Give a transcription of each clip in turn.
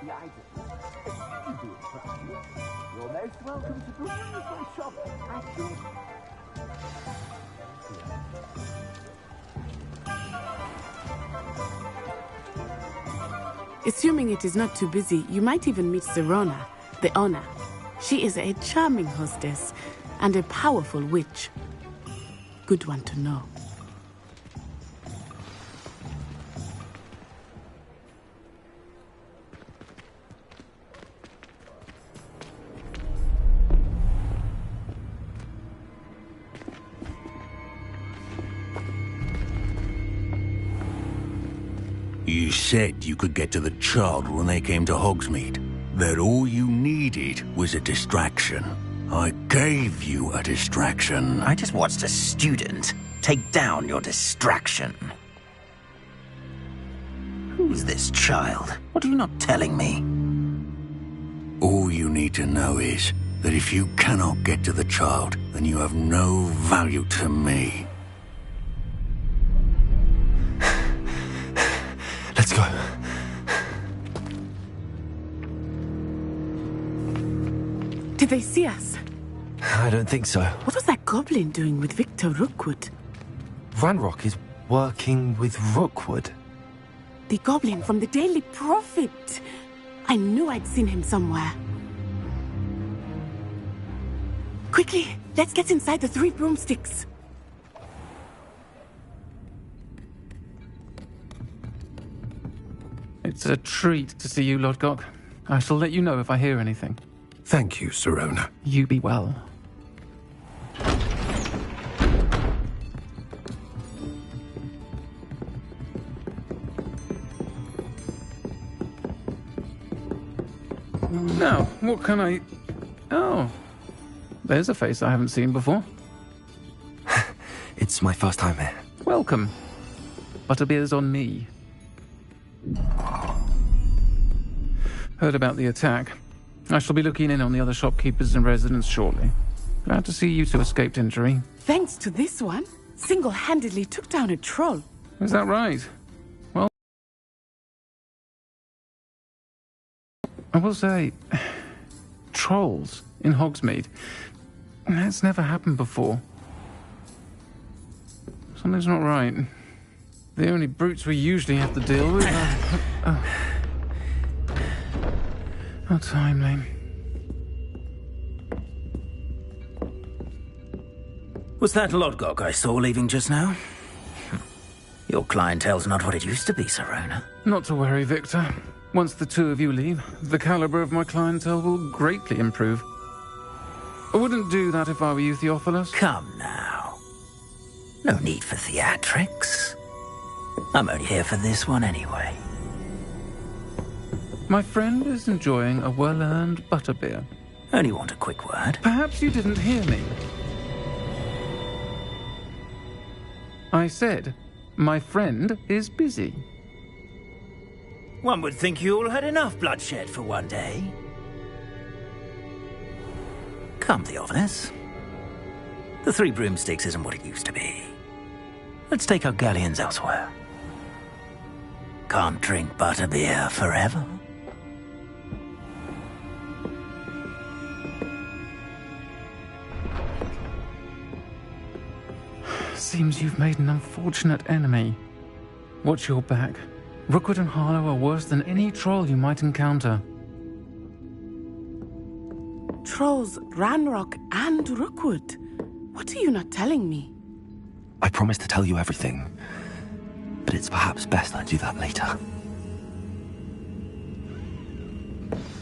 the items. Excuse the interruption. You're most welcome to peruse my shop at your... Assuming it is not too busy, you might even meet Sirona, the owner. She is a charming hostess and a powerful witch. Good one to know. You said you could get to the child when they came to Hogsmeade. That all you needed was a distraction. I gave you a distraction. I just watched a student take down your distraction. Who's this child? What are you not telling me? All you need to know is that if you cannot get to the child, then you have no value to me. Let's go. Did they see us? I don't think so. What was that goblin doing with Victor Rookwood? Ranrock is working with Rookwood. The goblin from the Daily Prophet. I knew I'd seen him somewhere. Quickly, let's get inside the 3 broomsticks. It's a treat to see you, Lodgok. I shall let you know if I hear anything. Thank you, Sirona. You be well. Now, what can I... Oh, there's a face I haven't seen before. It's my first time here. Welcome. Butterbeer's on me. Heard about the attack. I shall be looking in on the other shopkeepers and residents shortly. Glad to see you two escaped injury. Thanks to this one, single-handedly took down a troll. Is that right? Well, I will say, trolls in Hogsmeade. That's never happened before. Something's not right. The only brutes we usually have to deal with are... How timely. Was that Lodgok I saw leaving just now? Your clientele's not what it used to be, Sirona. Not to worry, Victor. Once the two of you leave, the caliber of my clientele will greatly improve. I wouldn't do that if I were you, Theophilus. Come now. No need for theatrics. I'm only here for this one anyway. My friend is enjoying a well-earned butterbeer. Only want a quick word. Perhaps you didn't hear me. I said, my friend is busy. One would think you all had enough bloodshed for one day. Come, Theophilus. The 3 broomsticks isn't what it used to be. Let's take our galleons elsewhere. Can't drink butterbeer forever. Seems you've made an unfortunate enemy. Watch your back. Rookwood and Harlow are worse than any troll you might encounter. Trolls, Ranrock, and Rookwood. What are you not telling me? I promised to tell you everything, but it's perhaps best I do that later.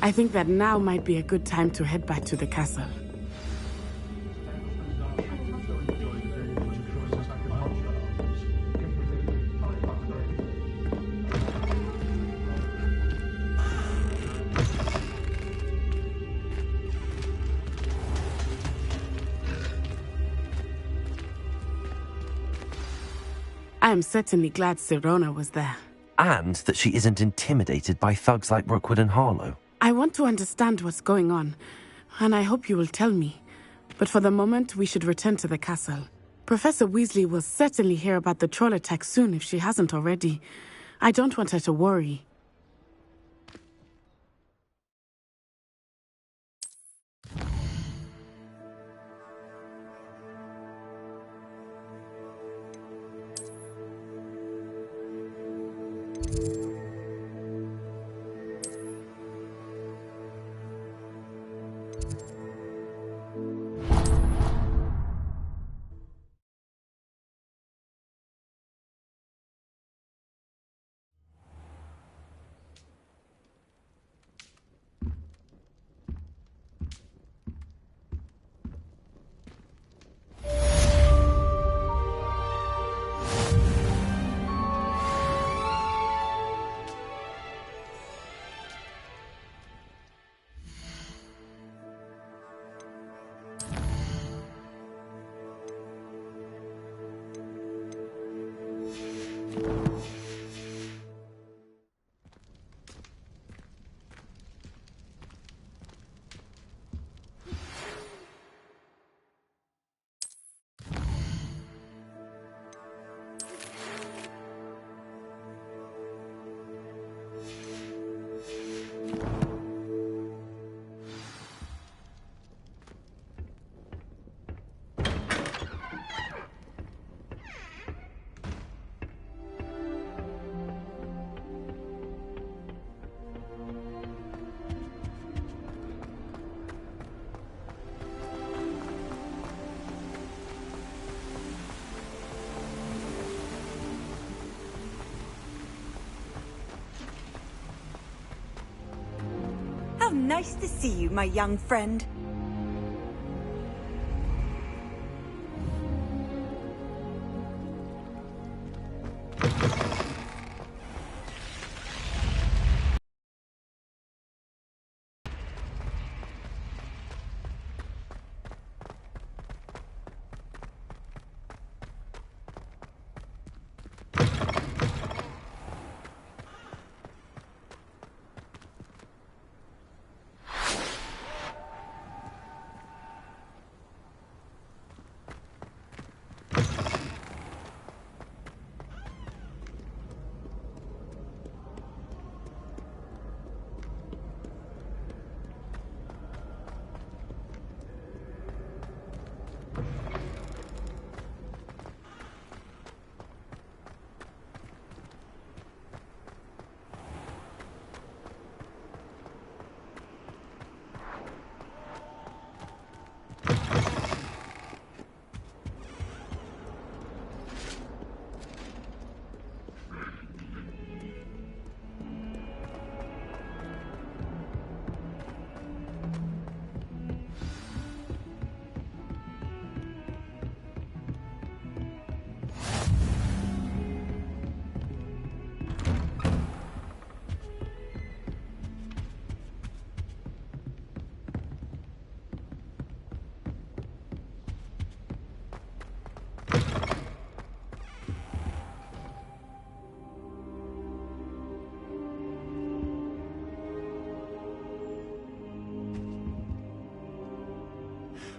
I think that now might be a good time to head back to the castle. I am certainly glad Sirona was there. And that she isn't intimidated by thugs like Rookwood and Harlow. I want to understand what's going on, and I hope you will tell me. But for the moment, we should return to the castle. Professor Weasley will certainly hear about the troll attack soon if she hasn't already. I don't want her to worry. nice to see you, my young friend.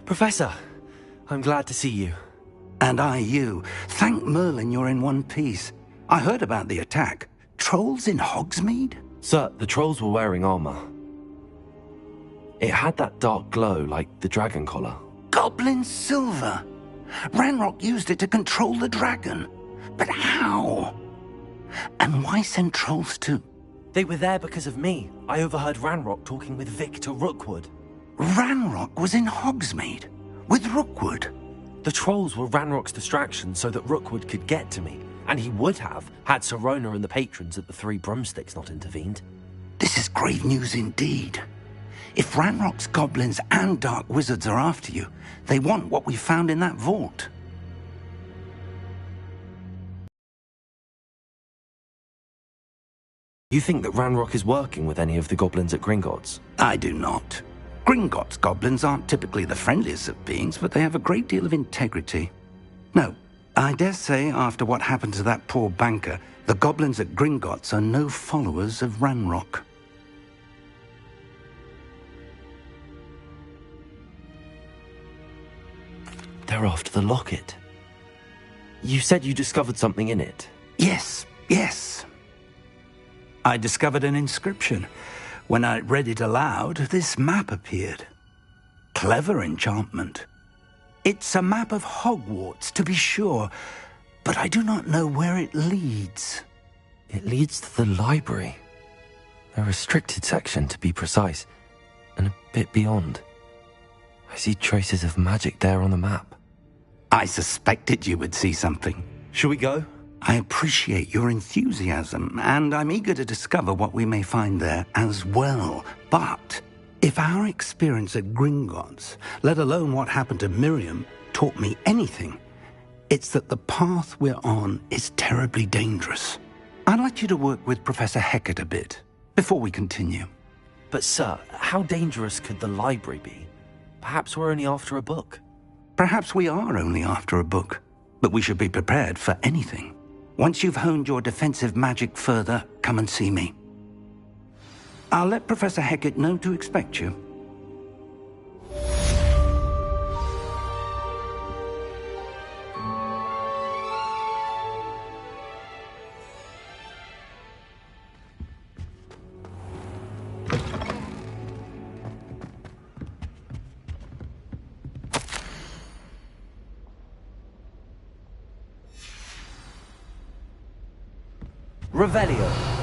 Professor, I'm glad to see you. And I you. Thank Merlin you're in one piece. I heard about the attack. Trolls in Hogsmeade? Sir, the trolls were wearing armor. It had that dark glow like the dragon collar. Goblin silver. Ranrock used it to control the dragon. But how? And why send trolls too? They were there because of me. I overheard Ranrock talking with Victor Rookwood. Ranrock was in Hogsmeade? With Rookwood? The trolls were Ranrock's distraction so that Rookwood could get to me. And he would have, had Sirona and the patrons at the Three Broomsticks not intervened. This is grave news indeed. If Ranrock's goblins and dark wizards are after you, they want what we found in that vault. You think that Ranrock is working with any of the goblins at Gringotts? I do not. Gringotts goblins aren't typically the friendliest of beings, but they have a great deal of integrity. No, I dare say after what happened to that poor banker, the goblins at Gringotts are no followers of Ranrock. They're after the locket. You said you discovered something in it. Yes. I discovered an inscription. When I read it aloud, this map appeared. Clever enchantment. It's a map of Hogwarts, to be sure, but I do not know where it leads. It leads to the library. A restricted section, to be precise, and a bit beyond. I see traces of magic there on the map. I suspected you would see something. Shall we go? I appreciate your enthusiasm, and I'm eager to discover what we may find there as well. But if our experience at Gringotts, let alone what happened to Miriam, taught me anything, it's that the path we're on is terribly dangerous. I'd like you to work with Professor Hecat a bit before we continue. But sir, how dangerous could the library be? Perhaps we're only after a book. Perhaps we are only after a book, but we should be prepared for anything. Once you've honed your defensive magic further, come and see me. I'll let Professor Hecat know to expect you. Revelio.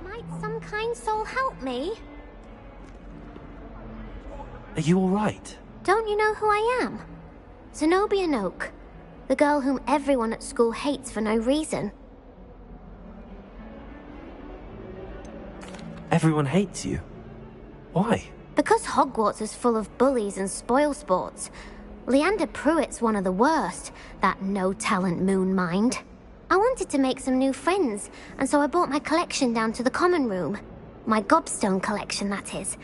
Might some kind soul help me? Are you alright? Don't you know who I am? Zenobia Noak, the girl whom everyone at school hates for no reason. Everyone hates you. Why? Because Hogwarts is full of bullies and spoilsports. Leander Pruitt's one of the worst, that no-talent moon mind. I wanted to make some new friends, and so I brought my collection down to the common room. My gobstone collection, that is.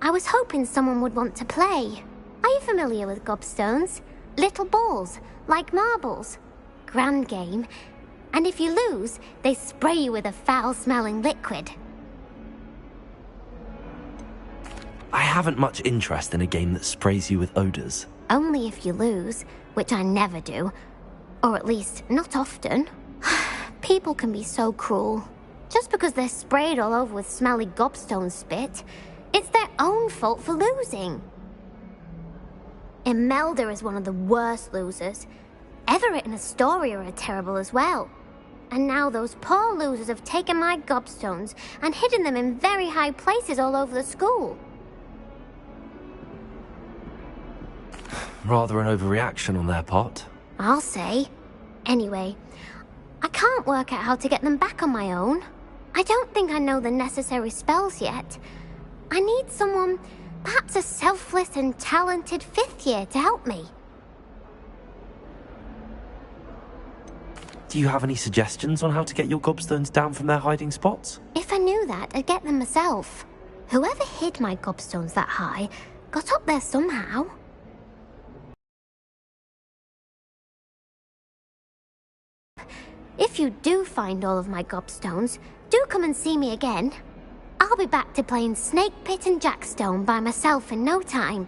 I was hoping someone would want to play. Are you familiar with gobstones? Little balls, like marbles. Grand game. And if you lose, they spray you with a foul-smelling liquid. I haven't much interest in a game that sprays you with odors. Only if you lose, which I never do. Or at least, not often. People can be so cruel. Just because they're sprayed all over with smelly gobstone spit, it's their own fault for losing. Imelda is one of the worst losers. Everett and Astoria are terrible as well. And now those poor losers have taken my gobstones and hidden them in very high places all over the school. Rather an overreaction on their part. I'll say. Anyway, I can't work out how to get them back on my own. I don't think I know the necessary spells yet. I need someone, perhaps a selfless and talented fifth year to help me. Do you have any suggestions on how to get your gobstones down from their hiding spots? If I knew that, I'd get them myself. Whoever hid my gobstones that high got up there somehow. If you do find all of my gobstones, do come and see me again. I'll be back to playing Snake Pit and Jackstone by myself in no time.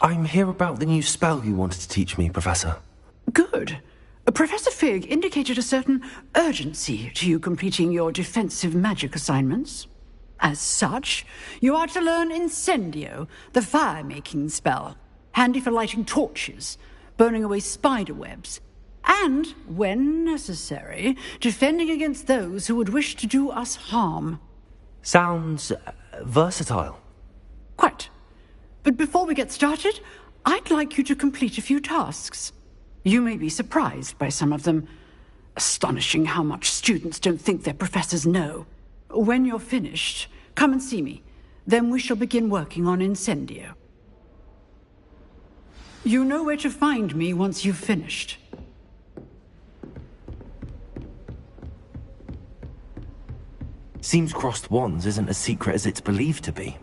I'm here about the new spell you wanted to teach me, Professor. Good. Professor Fig indicated a certain urgency to you completing your defensive magic assignments. As such, you are to learn Incendio, the fire-making spell, handy for lighting torches, burning away spider webs, and, when necessary, defending against those who would wish to do us harm. Sounds versatile. Quite. But before we get started, I'd like you to complete a few tasks. You may be surprised by some of them. Astonishing how much students don't think their professors know. When you're finished, come and see me. Then we shall begin working on Incendio. You know where to find me once you've finished. Seems crossed wands isn't as secret as it's believed to be.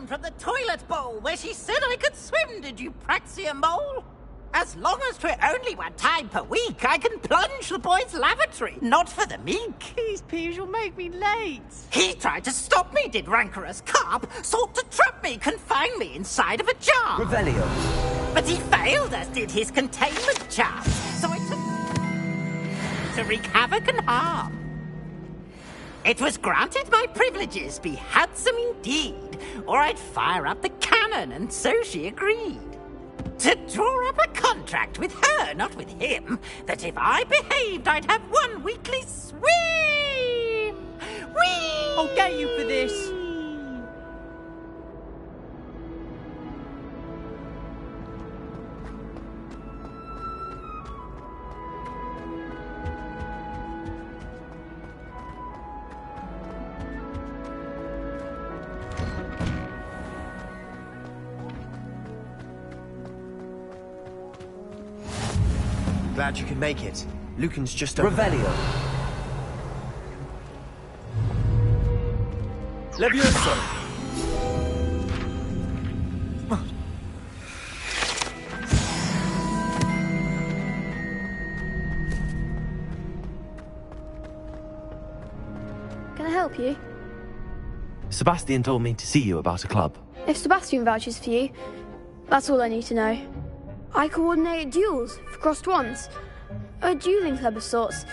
from the toilet bowl where she said I could swim, did you praxia mole? As long as 'twere only one time per week, I can plunge the boy's lavatory, not for the meek. These peeves will make me late. He tried to stop me, did rancorous carp, sought to trap me, confine me inside of a jar. Revelio. But he failed, as did his containment charm, so I took to wreak havoc and harm. It was granted my privileges be handsome indeed, or I'd fire up the cannon, and so she agreed. To draw up a contract with her, not with him, that if I behaved, I'd have one weekly swim! Whee! I'll get you for this. Glad you can make it. Lucan's just over. Revelio. Levioso. Can I help you? Sebastian told me to see you about a club. If Sebastian vouches for you, that's all I need to know. I coordinate duels for crossed wands. A dueling club of sorts.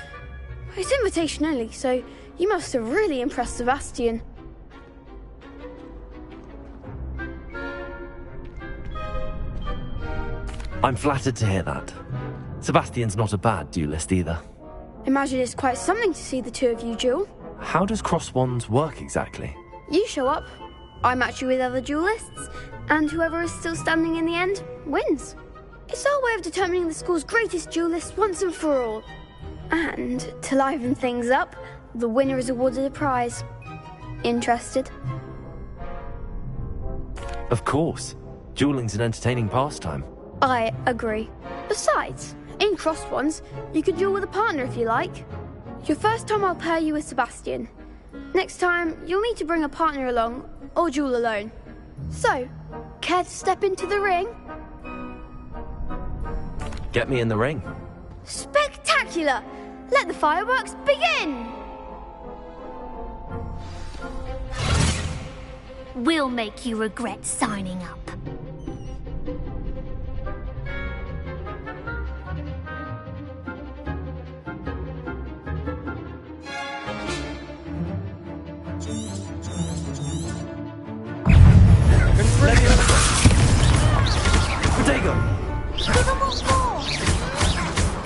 It's invitation only, so you must have really impressed Sebastian. I'm flattered to hear that. Sebastian's not a bad duelist either. Imagine it's quite something to see the two of you duel. How does crossed wands work exactly? You show up, I match you with other duelists, and whoever is still standing in the end wins. It's our way of determining the school's greatest duelist once and for all. And, to liven things up, the winner is awarded a prize. Interested? Of course. Dueling's an entertaining pastime. I agree. Besides, in crossed ones, you can duel with a partner if you like. Your first time I'll pair you with Sebastian. Next time, you'll need to bring a partner along, or duel alone. So, care to step into the ring? Get me in the ring. Spectacular! Let the fireworks begin! We'll make you regret signing up. Protego! Give him what for!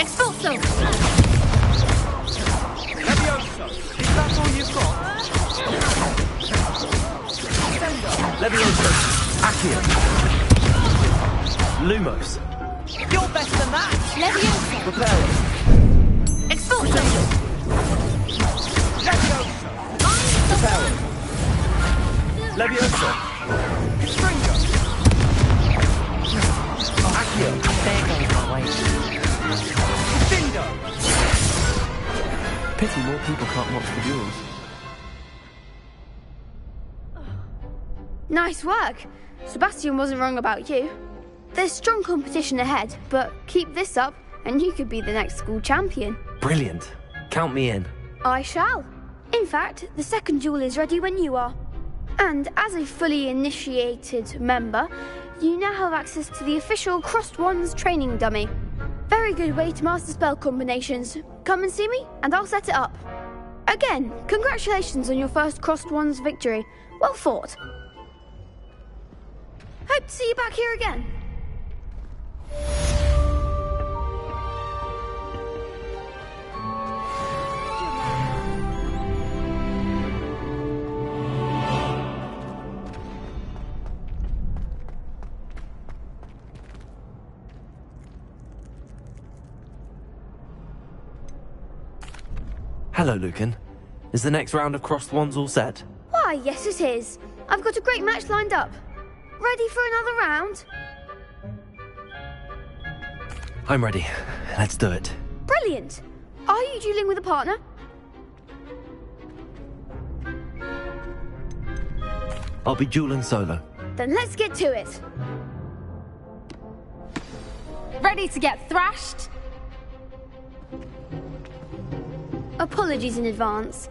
Expulso! Levioso! Is that all you've got? Levioso. Accio. Lumos. You're better than that. Levioso! Repel. Expulso! Levioso! Repel. Levioso. Stringo! Accio. There goes my way. Findo! Pity more people can't watch the duels. Nice work. Sebastian wasn't wrong about you. There's strong competition ahead, but keep this up and you could be the next school champion. Brilliant. Count me in. I shall. In fact, the second duel is ready when you are. And as a fully initiated member, you now have access to the official Crossed Wands training dummy. Very good way to master spell combinations. Come and see me, and I'll set it up. Again, congratulations on your first Crossed Wands victory. Well fought. Hope to see you back here again. Hello, Lucan. Is the next round of crossed wands all set? Why, yes it is. I've got a great match lined up. Ready for another round? I'm ready. Let's do it. Brilliant. Are you dueling with a partner? I'll be dueling solo. Then let's get to it. Ready to get thrashed? Apologies in advance.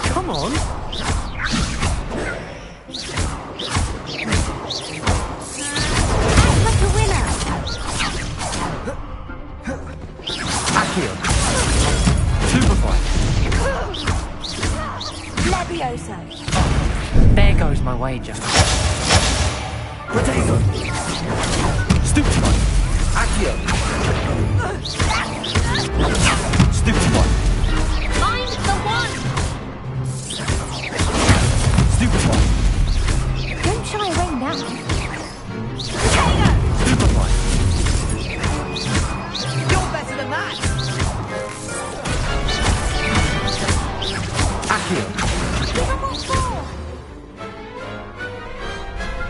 Come on! Like a winner! Accio! Superfly! Levioso! There goes my wager. Protego! Stupefy! Accio! Stupefy! Find the one! Stupefy! Don't shy away now. Stupefy! You're better than that! Accio! Give him what for!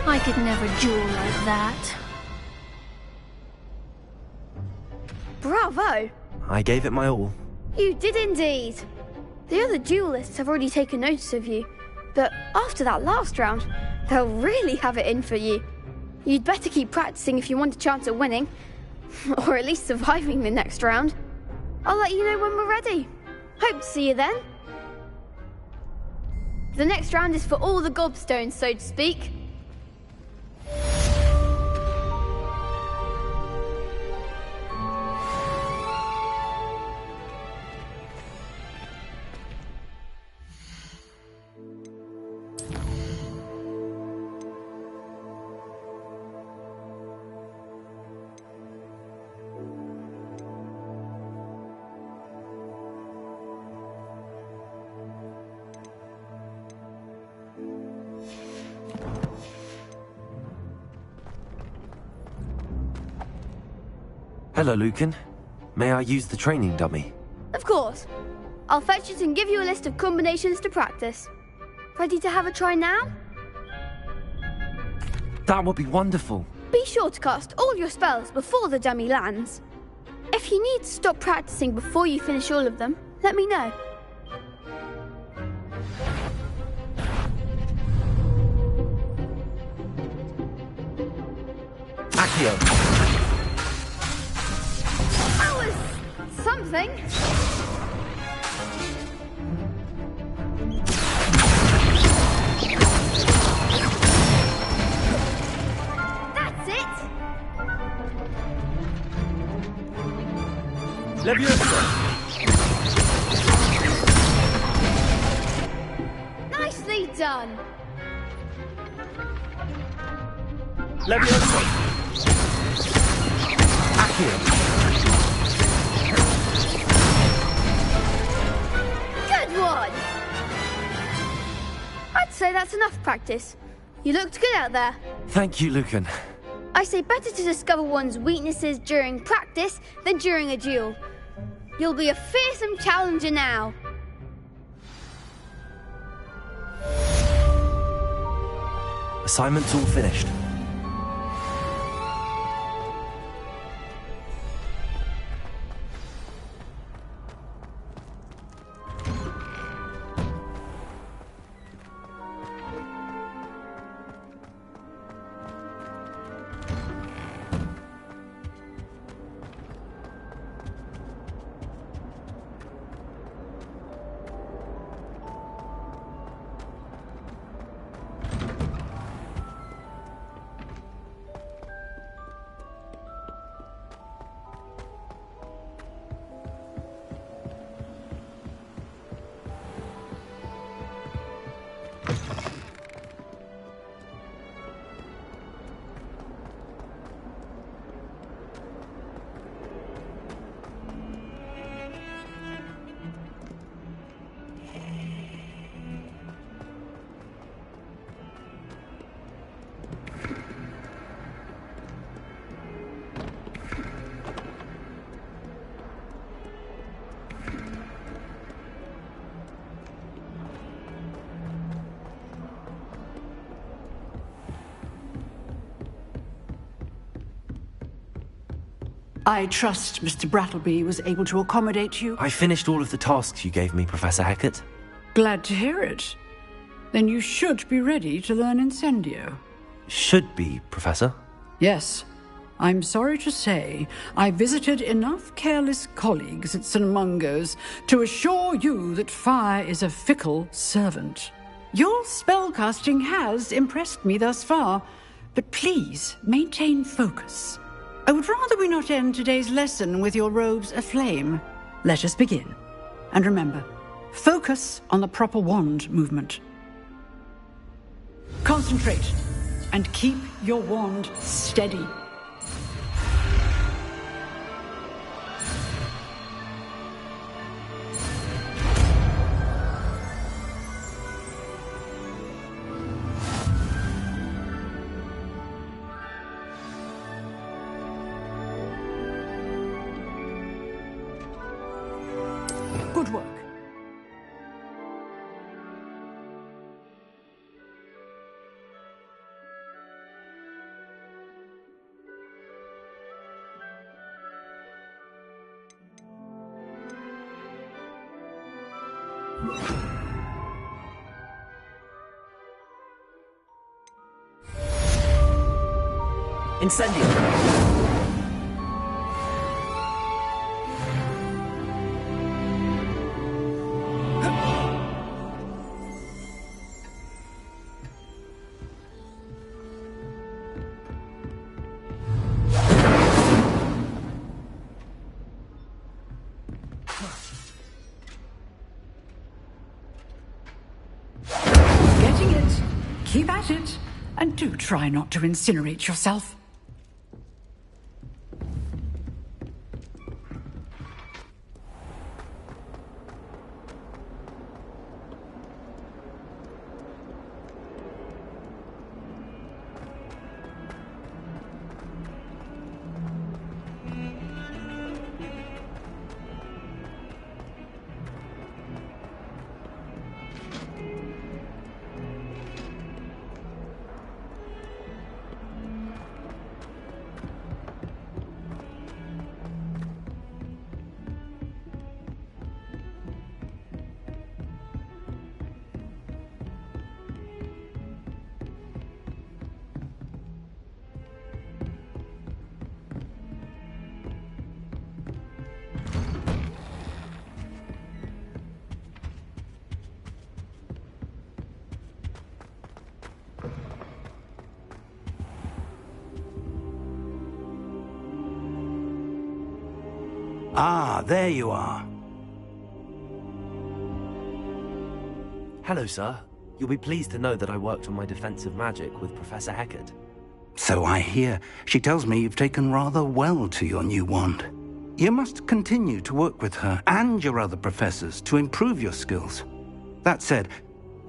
I could never duel like that. Bravo! I gave it my all. You did indeed. The other duelists have already taken notice of you, but after that last round, they'll really have it in for you. You'd better keep practicing if you want a chance at winning, or at least surviving the next round. I'll let you know when we're ready. Hope to see you then. The next round is for all the gobstones, so to speak. Hello, Lucan. May I use the training dummy? Of course. I'll fetch it and give you a list of combinations to practice. Ready to have a try now? That would be wonderful. Be sure to cast all your spells before the dummy lands. If you need to stop practicing before you finish all of them, let me know. Accio! That was something. That's it. Levioso! Nicely done. Levioso! Accio! Good one. I'd say that's enough practice. You looked good out there. Thank you, Lucan. I say better to discover one's weaknesses during practice than during a duel. You'll be a fearsome challenger now. Assignment's all finished. I trust Mr. Brattleby was able to accommodate you. I finished all of the tasks you gave me, Professor Hecat. Glad to hear it. Then you should be ready to learn Incendio. Should be, Professor. Yes. I'm sorry to say, I visited enough careless colleagues at St. Mungo's to assure you that fire is a fickle servant. Your spellcasting has impressed me thus far, but please maintain focus. I would rather we not end today's lesson with your robes aflame. Let us begin. And remember, focus on the proper wand movement. Concentrate, and keep your wand steady. Good work. Incendio! Getting it. Keep at it. And do try not to incinerate yourself. Ah, there you are. Hello, sir. You'll be pleased to know that I worked on my defensive magic with Professor Hecat. So I hear. She tells me you've taken rather well to your new wand. You must continue to work with her and your other professors to improve your skills. That said,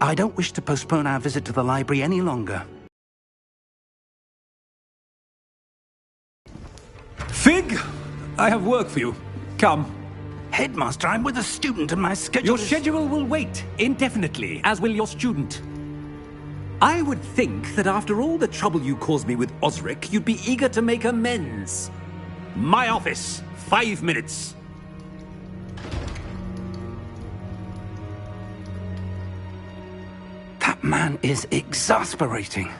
I don't wish to postpone our visit to the library any longer. Fig, I have work for you. Come. Headmaster, I'm with a student and my schedule Your schedule will wait indefinitely, as will your student. I would think that after all the trouble you caused me with Osric, you'd be eager to make amends. My office, 5 minutes. That man is exasperating.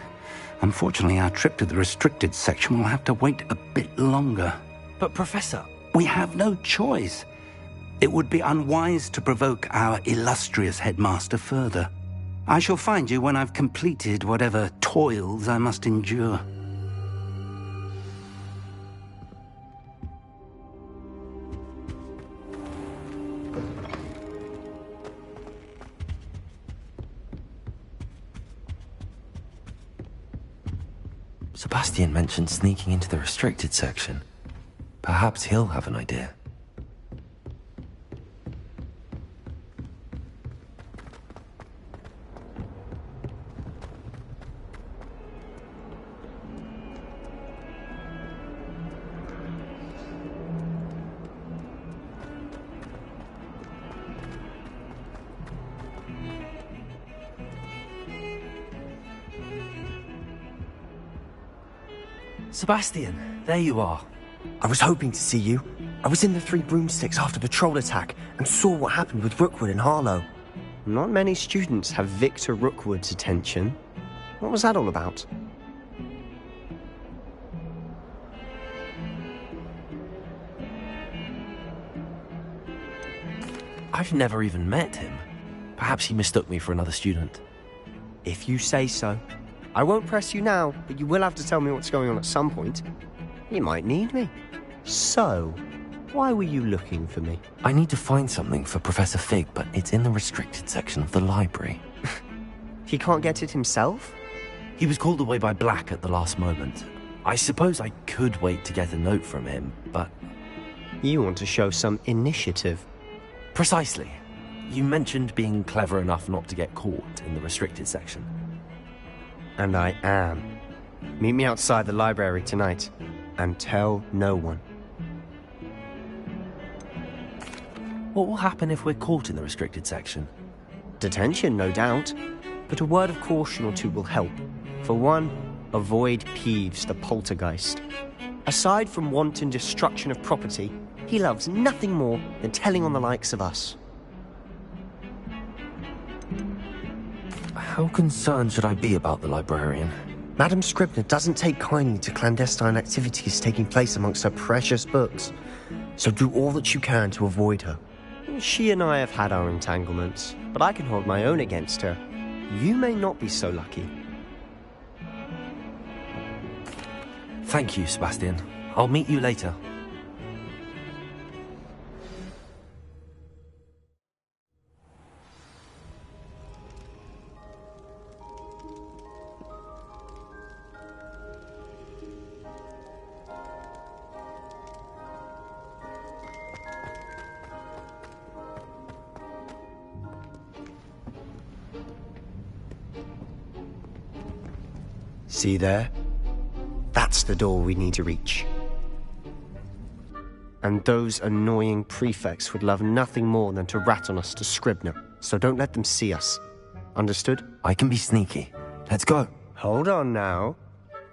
Unfortunately, our trip to the restricted section will have to wait a bit longer. But, Professor... We have no choice. It would be unwise to provoke our illustrious headmaster further. I shall find you when I've completed whatever toils I must endure. Sebastian mentioned sneaking into the restricted section. Perhaps he'll have an idea. Sebastian, there you are. I was hoping to see you. I was in the Three Broomsticks after the troll attack and saw what happened with Rookwood and Harlow. Not many students have Victor Rookwood's attention. What was that all about? I've never even met him. Perhaps he mistook me for another student. If you say so. I won't press you now, but you will have to tell me what's going on at some point. You might need me. So, why were you looking for me? I need to find something for Professor Fig, but it's in the restricted section of the library. He can't get it himself? He was called away by Black at the last moment. I suppose I could wait to get a note from him, but... You want to show some initiative. Precisely. You mentioned being clever enough not to get caught in the restricted section. And I am. Meet me outside the library tonight, and tell no one. What will happen if we're caught in the restricted section? Detention, no doubt. But a word of caution or two will help. For one, avoid Peeves the poltergeist. Aside from wanton destruction of property, he loves nothing more than telling on the likes of us. How concerned should I be about the librarian? Madam Scribner doesn't take kindly to clandestine activities taking place amongst her precious books, so do all that you can to avoid her. She and I have had our entanglements, but I can hold my own against her. You may not be so lucky. Thank you, Sebastian. I'll meet you later. See there? That's the door we need to reach. And those annoying prefects would love nothing more than to rat on us to Scribner, so don't let them see us. Understood? I can be sneaky. Let's go. Hold on now.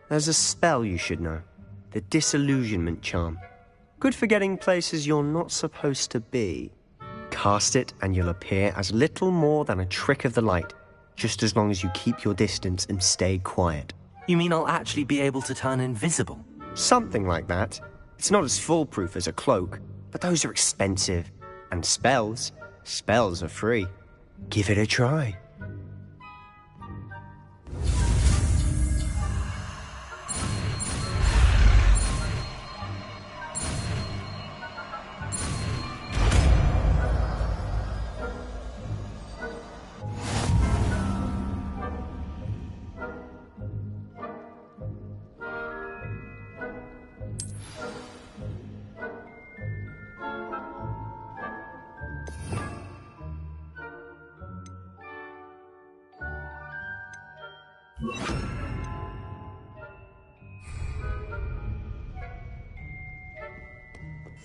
There's a spell you should know. The Disillusionment Charm. Good for getting places you're not supposed to be. Cast it and you'll appear as little more than a trick of the light, just as long as you keep your distance and stay quiet. You mean I'll actually be able to turn invisible? Something like that. It's not as foolproof as a cloak, but those are expensive. And spells are free. Give it a try.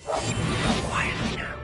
Quietly now.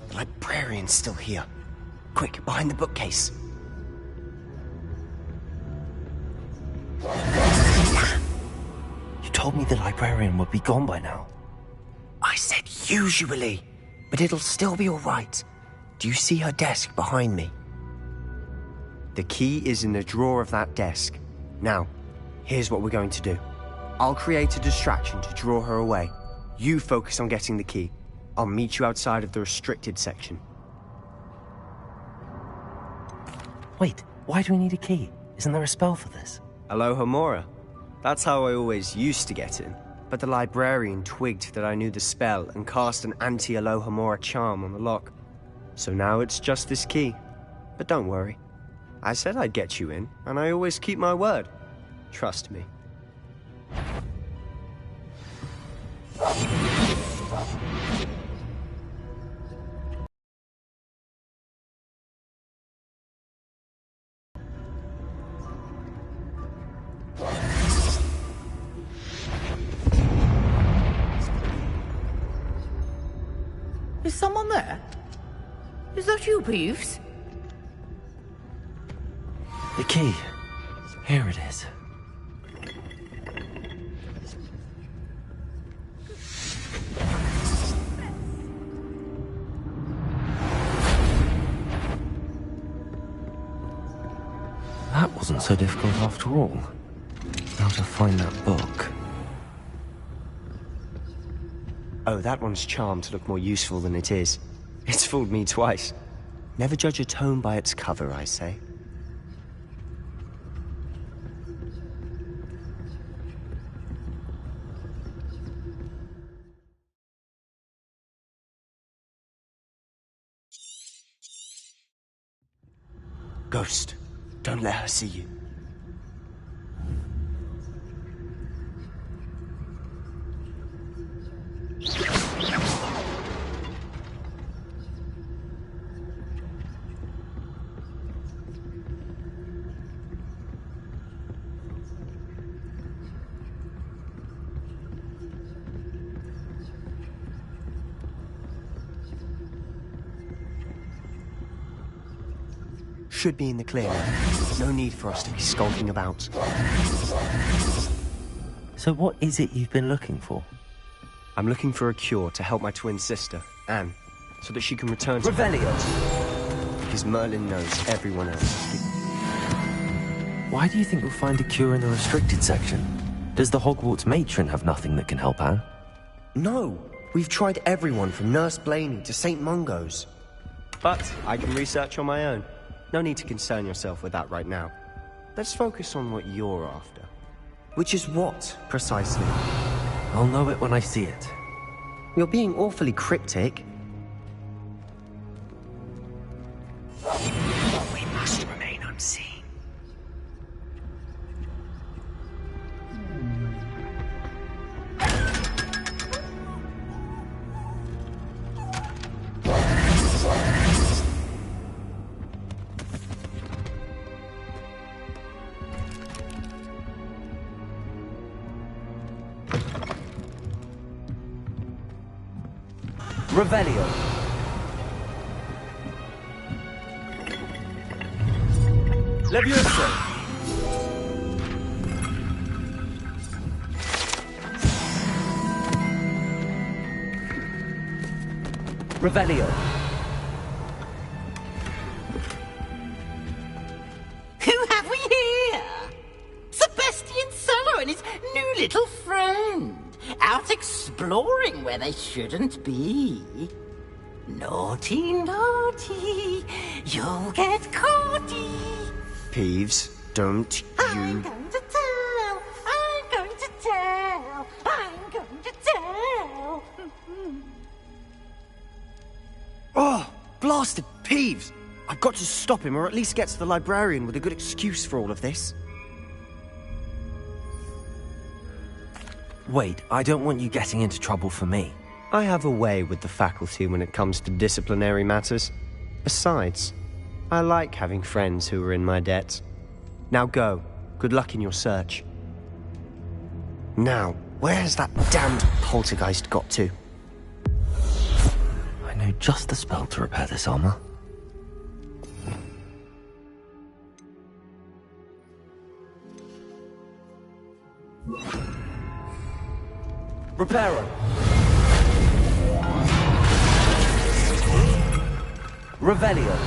The librarian's still here. Quick, behind the bookcase. You told me the librarian would be gone by now. I said usually, but it'll still be all right. Do you see her desk behind me? The key is in the drawer of that desk. Now, here's what we're going to do. I'll create a distraction to draw her away. You focus on getting the key. I'll meet you outside of the restricted section. Wait, why do we need a key? Isn't there a spell for this? Alohomora. That's how I always used to get in. But the librarian twigged that I knew the spell and cast an anti-Alohomora charm on the lock. So now it's just this key. But don't worry. I said I'd get you in, and I always keep my word. Trust me. Is someone there? Is that you, Peeves? The key. Here it is. That wasn't so difficult after all. Now to find that book. Oh, that one's charmed to look more useful than it is. It's fooled me twice. Never judge a tome by its cover, I say. Ghost, don't let her see you. Should be in the clear now. No need for us to be skulking about. So what is it you've been looking for? I'm looking for a cure to help my twin sister, Anne, so that she can return to... Revelio! Because Merlin knows everyone else. Why do you think we'll find a cure in the restricted section? Does the Hogwarts matron have nothing that can help Anne? No! We've tried everyone from Nurse Blaney to St. Mungo's. But I can research on my own. No need to concern yourself with that right now. Let's focus on what you're after. Which is what, precisely? I'll know it when I see it. You're being awfully cryptic. We must remain unseen. Revelio! Leviosa! Revelio! Who have we here? Sebastian Sallow and his new little friend. Out exploring where they shouldn't be. Naughty, naughty, you'll get caughty. Peeves, don't you... I'm going to tell, I'm going to tell, I'm going to tell. Oh, blasted Peeves! I've got to stop him, or at least get to the librarian with a good excuse for all of this. Wait, I don't want you getting into trouble for me. I have a way with the faculty when it comes to disciplinary matters. Besides, I like having friends who are in my debt. Now go. Good luck in your search. Now, where's that damned poltergeist got to? I know just the spell to repair this armor. Reparo! Revelio!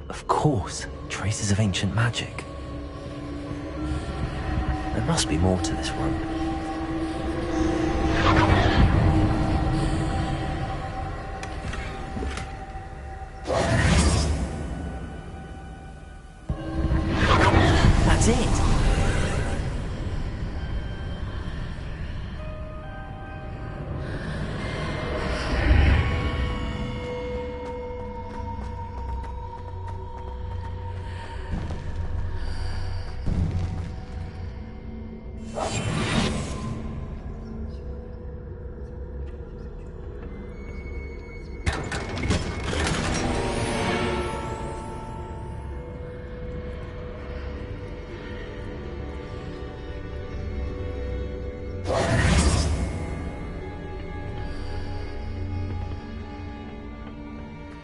Of course, traces of ancient magic. And must be more to this room. That's it.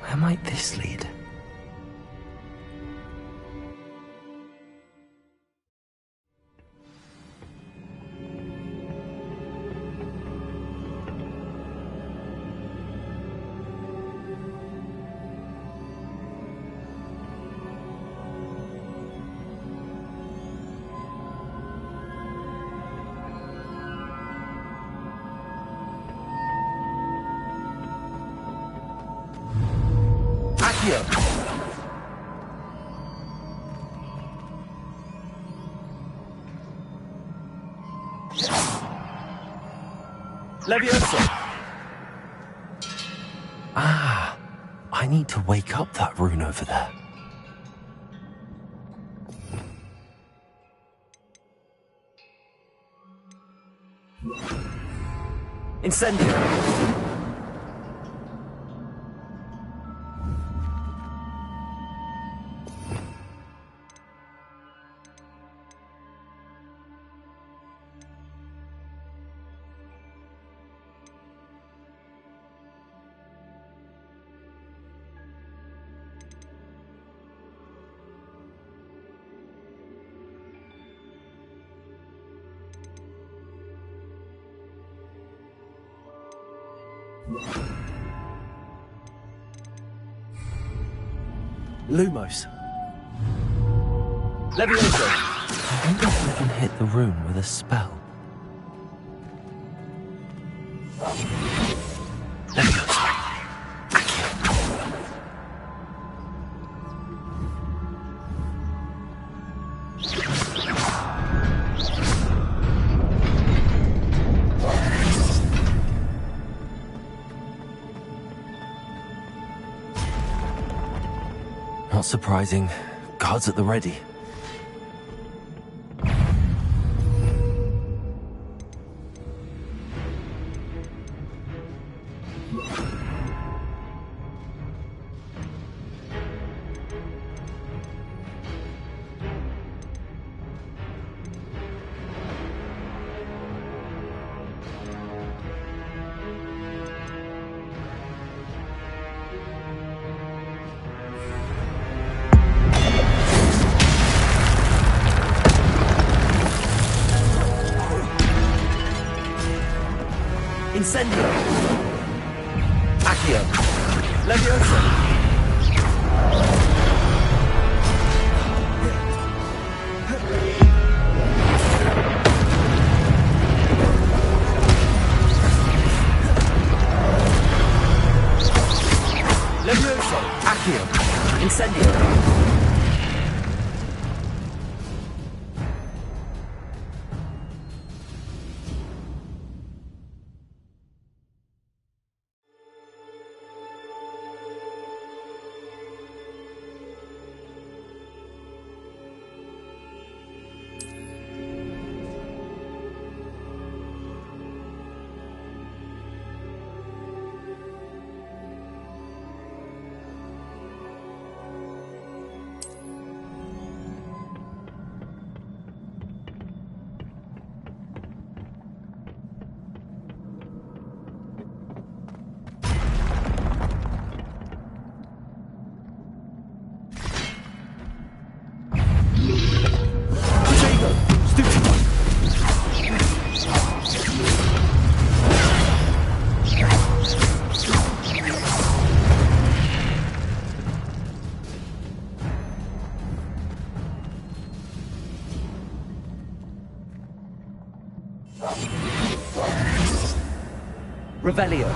Where might this lead? Leviosa! Ah, I need to wake up that rune over there. Incendio! Lumos. Leviosa! I wonder if I can hit the rune with a spell. Leviosa. Not surprising. Guards at the ready. Incendio! Accio! Leviosa! Leviosa! Accio! Incendio! Revelio.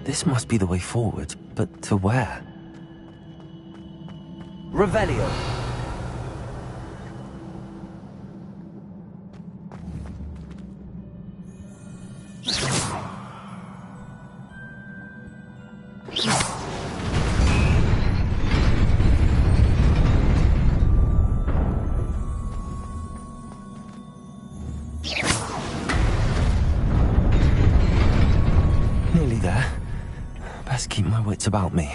This must be the way forward, but to where? Revelio. Nearly there. Best keep my wits about me.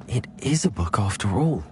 It is a book after all.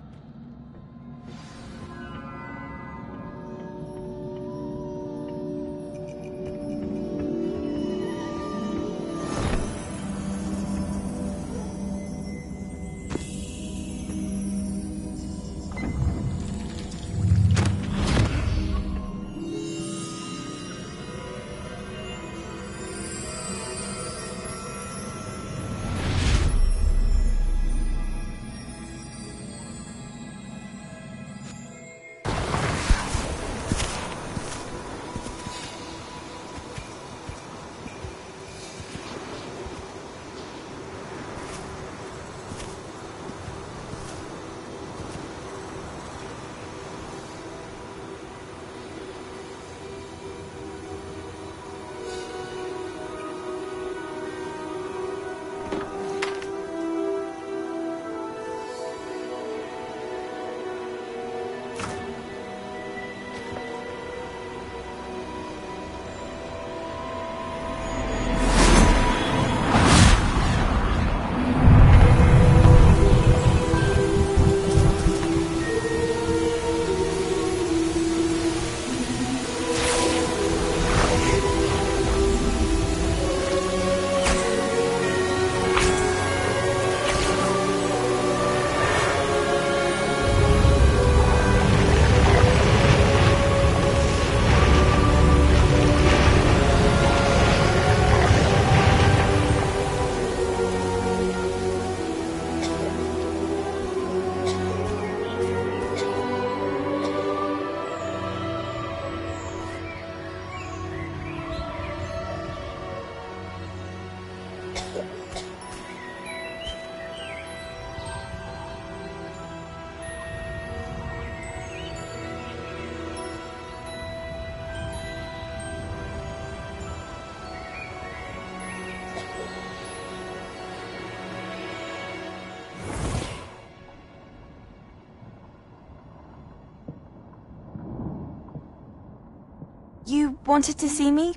You wanted to see me?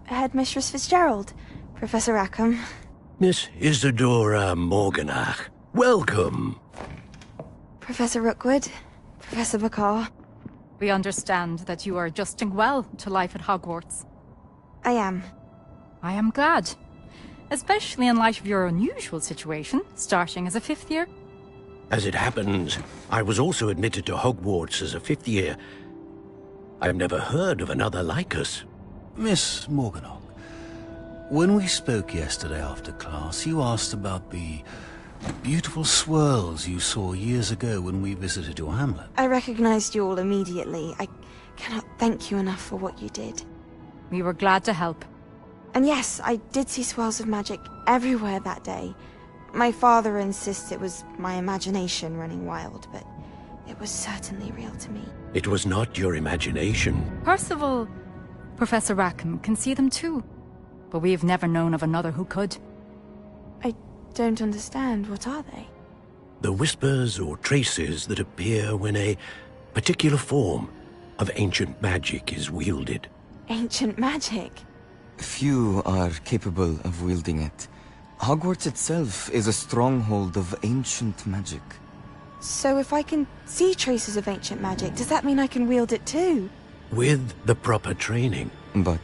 Headmistress Fitzgerald, Professor Rackham. Miss Isadora Morganach, welcome. Professor Rookwood, Professor Bakar. We understand that you are adjusting well to life at Hogwarts. I am. I am glad. Especially in light of your unusual situation, starting as a 5th year. As it happens, I was also admitted to Hogwarts as a 5th year. I've never heard of another like us. Miss Morganach, when we spoke yesterday after class, you asked about the beautiful swirls you saw years ago when we visited your hamlet. I recognized you all immediately. I cannot thank you enough for what you did. We were glad to help. And yes, I did see swirls of magic everywhere that day. My father insists it was my imagination running wild, but it was certainly real to me. It was not your imagination. Percival, Professor Rackham can see them too. But we have never known of another who could. I don't understand. What are they? The whispers or traces that appear when a particular form of ancient magic is wielded. Ancient magic? Few are capable of wielding it. Hogwarts itself is a stronghold of ancient magic. So if I can see traces of ancient magic, does that mean I can wield it too? With the proper training. But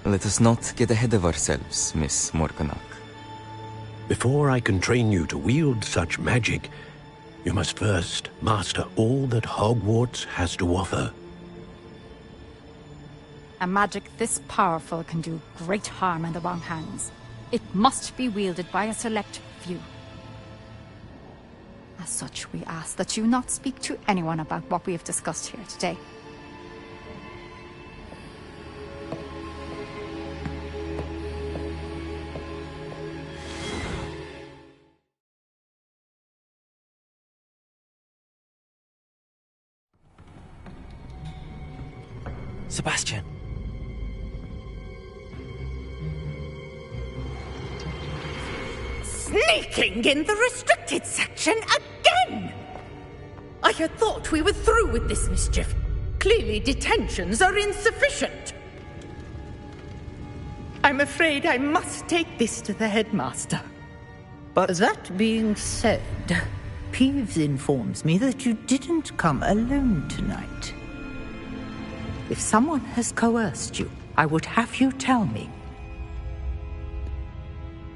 let us not get ahead of ourselves, Miss Morganach. Before I can train you to wield such magic, you must first master all that Hogwarts has to offer. A magic this powerful can do great harm in the wrong hands. It must be wielded by a select few. As such, we ask that you not speak to anyone about what we have discussed here today. Sebastian. Sneaking in the restricted section again! I had thought we were through with this mischief. Clearly detentions are insufficient. I'm afraid I must take this to the headmaster. But that being said, Peeves informs me that you didn't come alone tonight. If someone has coerced you, I would have you tell me.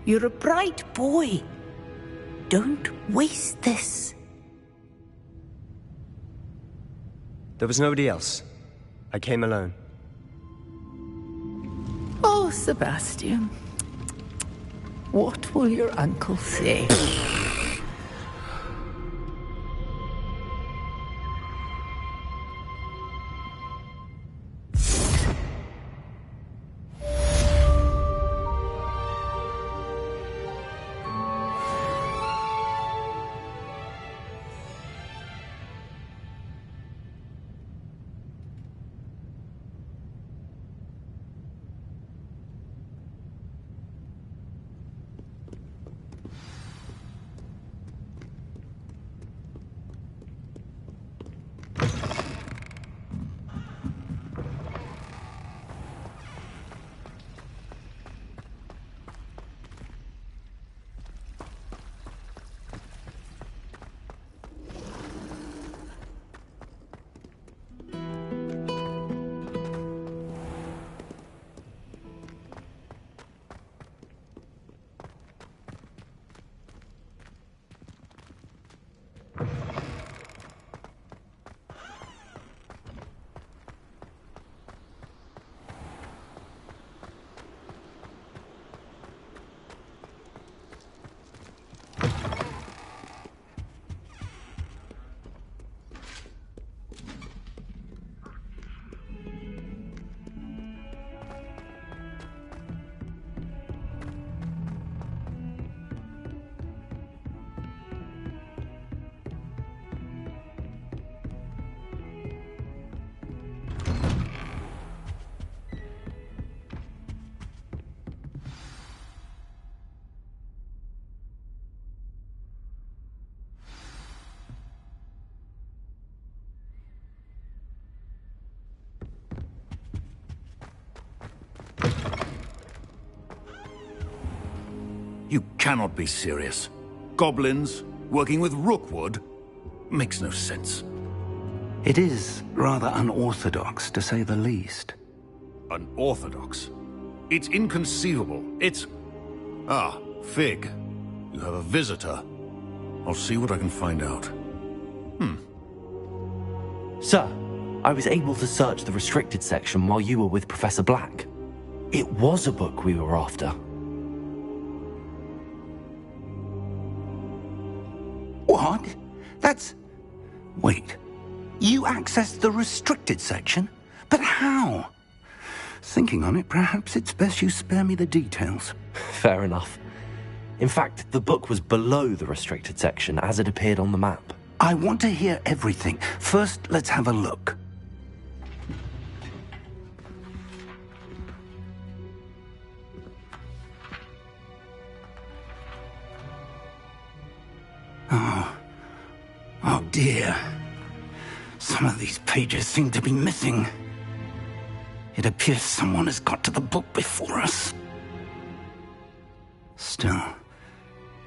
You're a bright boy. Don't waste this. There was nobody else. I came alone. Oh, Sebastian. What will your uncle say? You cannot be serious. Goblins working with Rookwood? Makes no sense. It is rather unorthodox, to say the least. Unorthodox? It's inconceivable. It's... Ah, Fig. You have a visitor. I'll see what I can find out. Sir, I was able to search the restricted section while you were with Professor Black. It was a book we were after. What? That's... Wait. You accessed the restricted section? But how? Thinking on it, perhaps it's best you spare me the details. Fair enough. In fact, the book was below the restricted section as it appeared on the map. I want to hear everything. First, let's have a look. Oh dear. Some of these pages seem to be missing. It appears someone has got to the book before us. Still,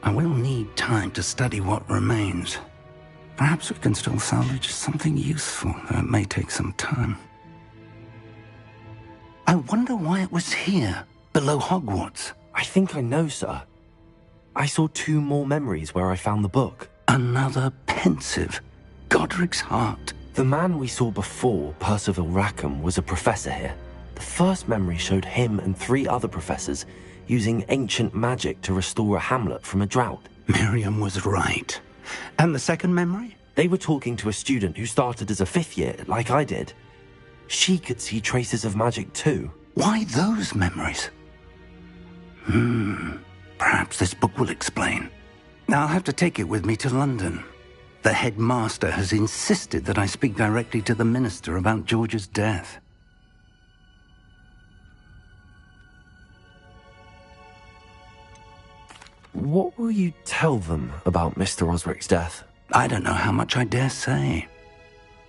I will need time to study what remains. Perhaps we can still salvage something useful, though it may take some time. I wonder why it was here, below Hogwarts. I think I know, sir. I saw 2 more memories where I found the book. Another pensive. Godric's heart. The man we saw before, Percival Rackham, was a professor here. The first memory showed him and 3 other professors using ancient magic to restore a hamlet from a drought. Miriam was right. And the second memory? They were talking to a student who started as a 5th year, like I did. She could see traces of magic too. Why those memories? Perhaps this book will explain. I'll have to take it with me to London. The headmaster has insisted that I speak directly to the minister about George's death. What will you tell them about Mr. Osric's death? I don't know how much I dare say.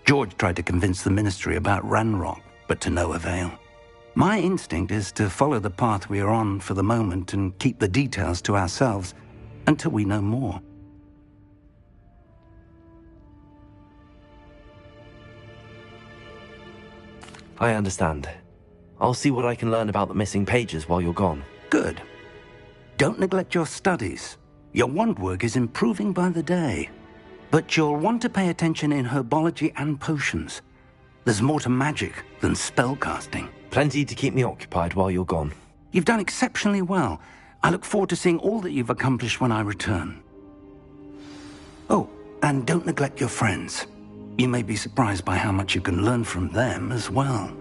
George tried to convince the ministry about Ranrock, but to no avail. My instinct is to follow the path we are on for the moment and keep the details to ourselves until we know more. I understand. I'll see what I can learn about the missing pages while you're gone. Good. Don't neglect your studies. Your wand work is improving by the day. But you'll want to pay attention in herbology and potions. There's more to magic than spellcasting. Plenty to keep me occupied while you're gone. You've done exceptionally well. I look forward to seeing all that you've accomplished when I return. Oh, and don't neglect your friends. You may be surprised by how much you can learn from them as well.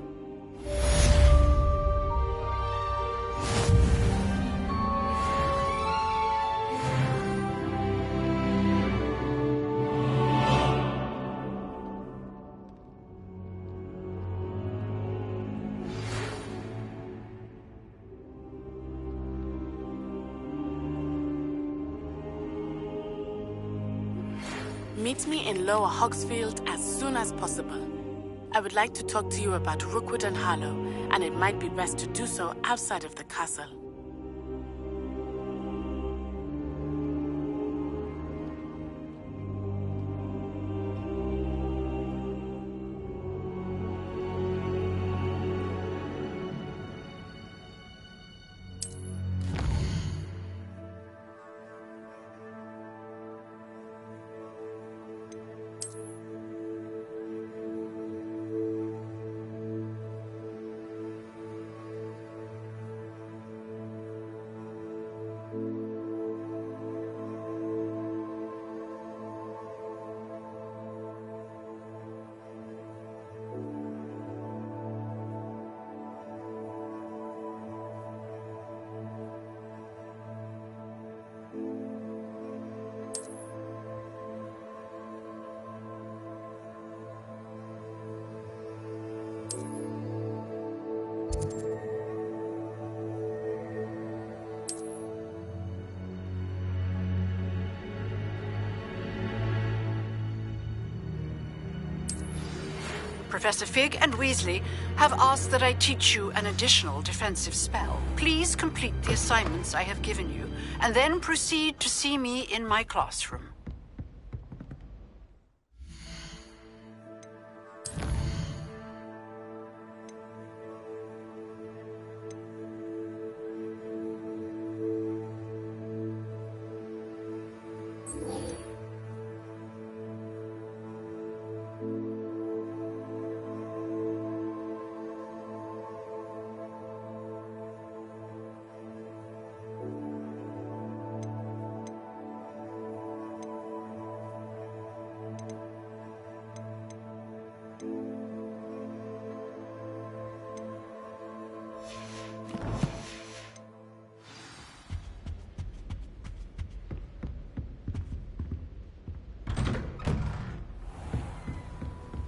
Meet me in Lower Hogsfield as soon as possible. I would like to talk to you about Rookwood and Harlow, and it might be best to do so outside of the castle. Professor Fig and Weasley have asked that I teach you an additional defensive spell. Please complete the assignments I have given you, and then proceed to see me in my classroom.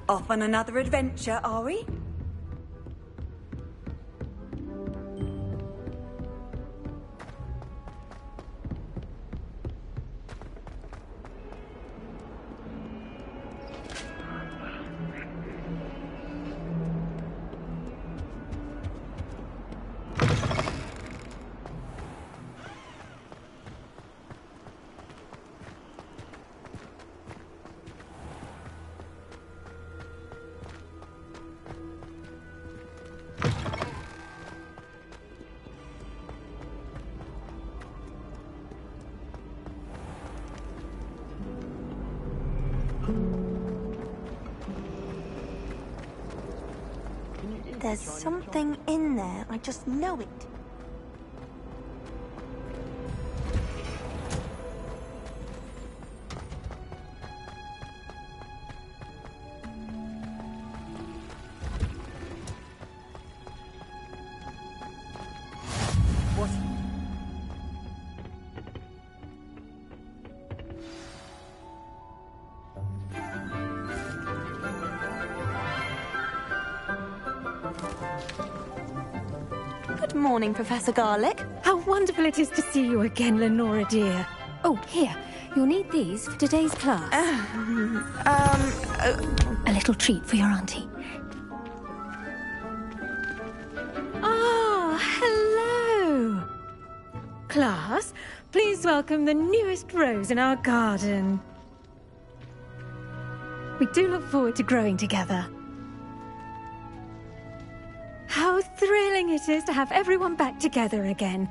Off on another adventure, are we? There's something in there. I just know it. Good morning, Professor Garlick. How wonderful it is to see you again, Lenora dear. Oh, here. You'll need these for today's class. A little treat for your auntie. Ah, hello. Class, please welcome the newest rose in our garden. We do look forward to growing together. How thrilling it is to have everyone back together again.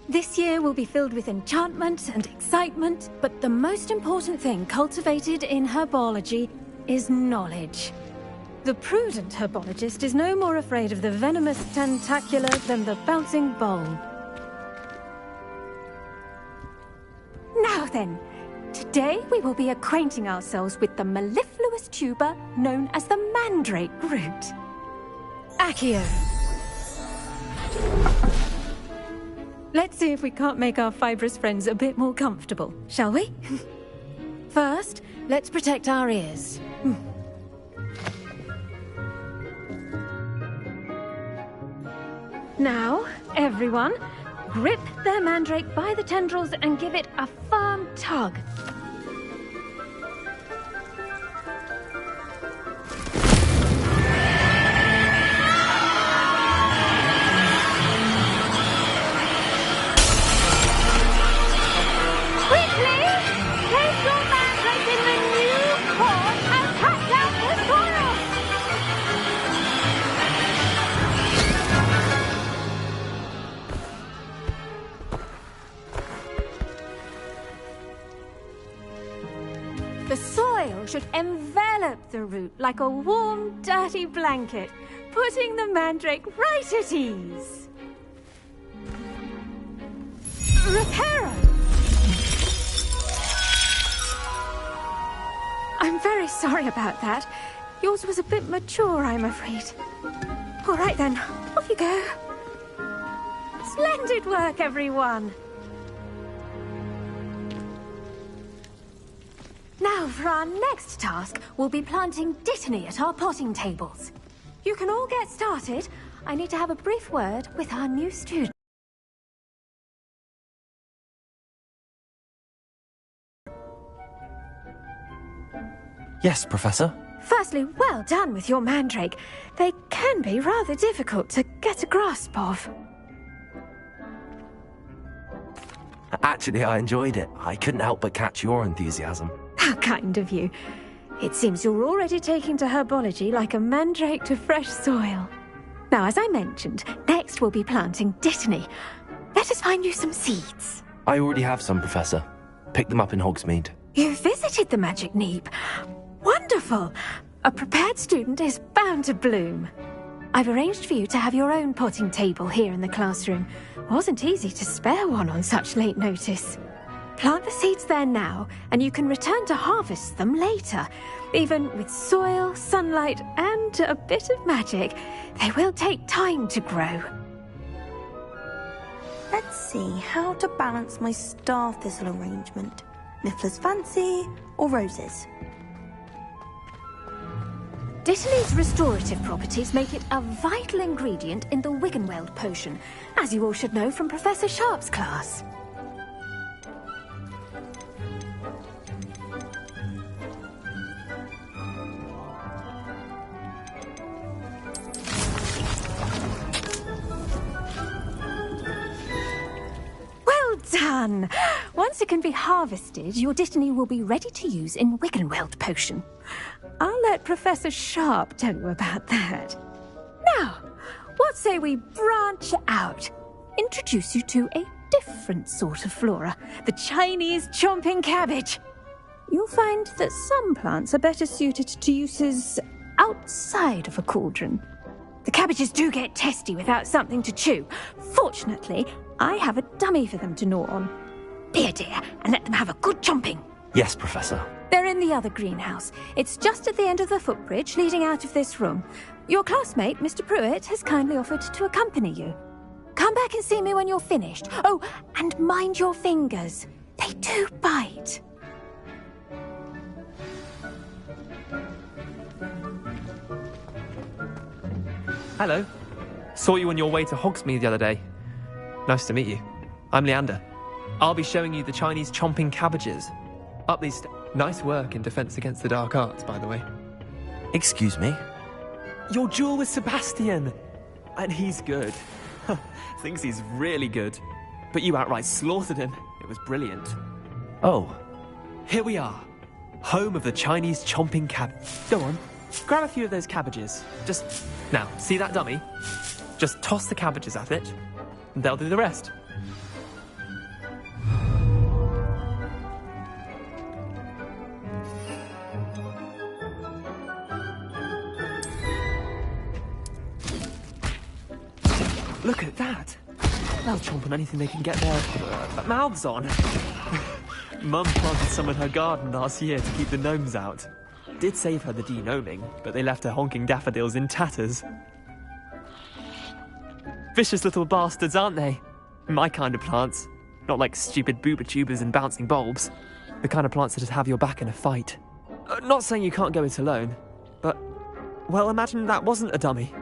This year will be filled with enchantment and excitement, but the most important thing cultivated in herbology is knowledge. The prudent herbologist is no more afraid of the venomous tentacula than the bouncing bulb. Now then, today we will be acquainting ourselves with the mellifluous tuber known as the mandrake root. Accio. Let's see if we can't make our fibrous friends a bit more comfortable, shall we? First, let's protect our ears. Now, everyone, grip their mandrake by the tendrils and give it a firm tug. The soil should envelop the root like a warm, dirty blanket, putting the mandrake right at ease. Reparo! I'm very sorry about that. Yours was a bit mature, I'm afraid. All right then, off you go. Splendid work, everyone! Now, for our next task, we'll be planting Dittany at our potting tables. You can all get started. I need to have a brief word with our new student. Yes, Professor. Firstly, well done with your mandrake. They can be rather difficult to get a grasp of. Actually, I enjoyed it. I couldn't help but catch your enthusiasm. How kind of you. It seems you're already taking to herbology like a mandrake to fresh soil. Now, as I mentioned, next we'll be planting dittany. Let us find you some seeds. I already have some, Professor. Picked them up in Hogsmeade. You visited the Magic Neep. Wonderful! A prepared student is bound to bloom. I've arranged for you to have your own potting table here in the classroom. Wasn't easy to spare one on such late notice. Plant the seeds there now, and you can return to harvest them later. Even with soil, sunlight, and a bit of magic, they will take time to grow. Let's see how to balance my star thistle arrangement. Niffler's fancy or roses? Dittany's restorative properties make it a vital ingredient in the Wiggenweld potion, as you all should know from Professor Sharp's class. Well done! Once it can be harvested, your Dittany will be ready to use in Wiggenweld potion. I'll let Professor Sharp tell you about that. Now, what say we branch out? Introduce you to a different sort of flora, the Chinese chomping cabbage. You'll find that some plants are better suited to uses outside of a cauldron. The cabbages do get testy without something to chew. Fortunately, I have a dummy for them to gnaw on. Be a dear and let them have a good chomping. Yes, Professor. They're in the other greenhouse. It's just at the end of the footbridge leading out of this room. Your classmate, Mr. Pruitt, has kindly offered to accompany you. Come back and see me when you're finished. Oh, and mind your fingers. They do bite. Hello. Saw you on your way to Hogsmeade the other day. Nice to meet you. I'm Leander. I'll be showing you the Chinese chomping cabbages. Up these Nice work in Defense Against the Dark Arts, by the way. Excuse me? Your duel with Sebastian! And he's good. Thinks he's really good. But you outright slaughtered him. It was brilliant. Oh. Here we are. Home of the Chinese chomping cab. Go on. Grab a few of those cabbages. Just... Now, see that dummy? Just toss the cabbages at it, and they'll do the rest. Look at that! They'll chomp on anything they can get their mouths on. Mum planted some in her garden last year to keep the gnomes out. Did save her the de-gnoming, but they left her honking daffodils in tatters. Vicious little bastards, aren't they? My kind of plants. Not like stupid booba tubers and bouncing bulbs. The kind of plants that'd have your back in a fight. Not saying you can't go it alone, but... Well, imagine that wasn't a dummy.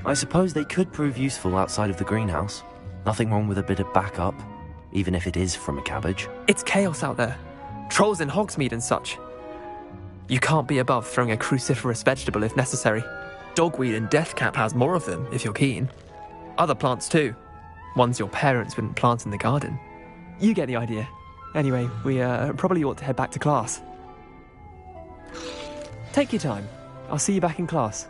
I suppose they could prove useful outside of the greenhouse. Nothing wrong with a bit of backup, even if it is from a cabbage. It's chaos out there. Trolls in Hogsmeade and such. You can't be above throwing a cruciferous vegetable if necessary. Dogweed and deathcap has more of them, if you're keen. Other plants too. Ones your parents wouldn't plant in the garden. You get the idea. Anyway, we probably ought to head back to class. Take your time. I'll see you back in class.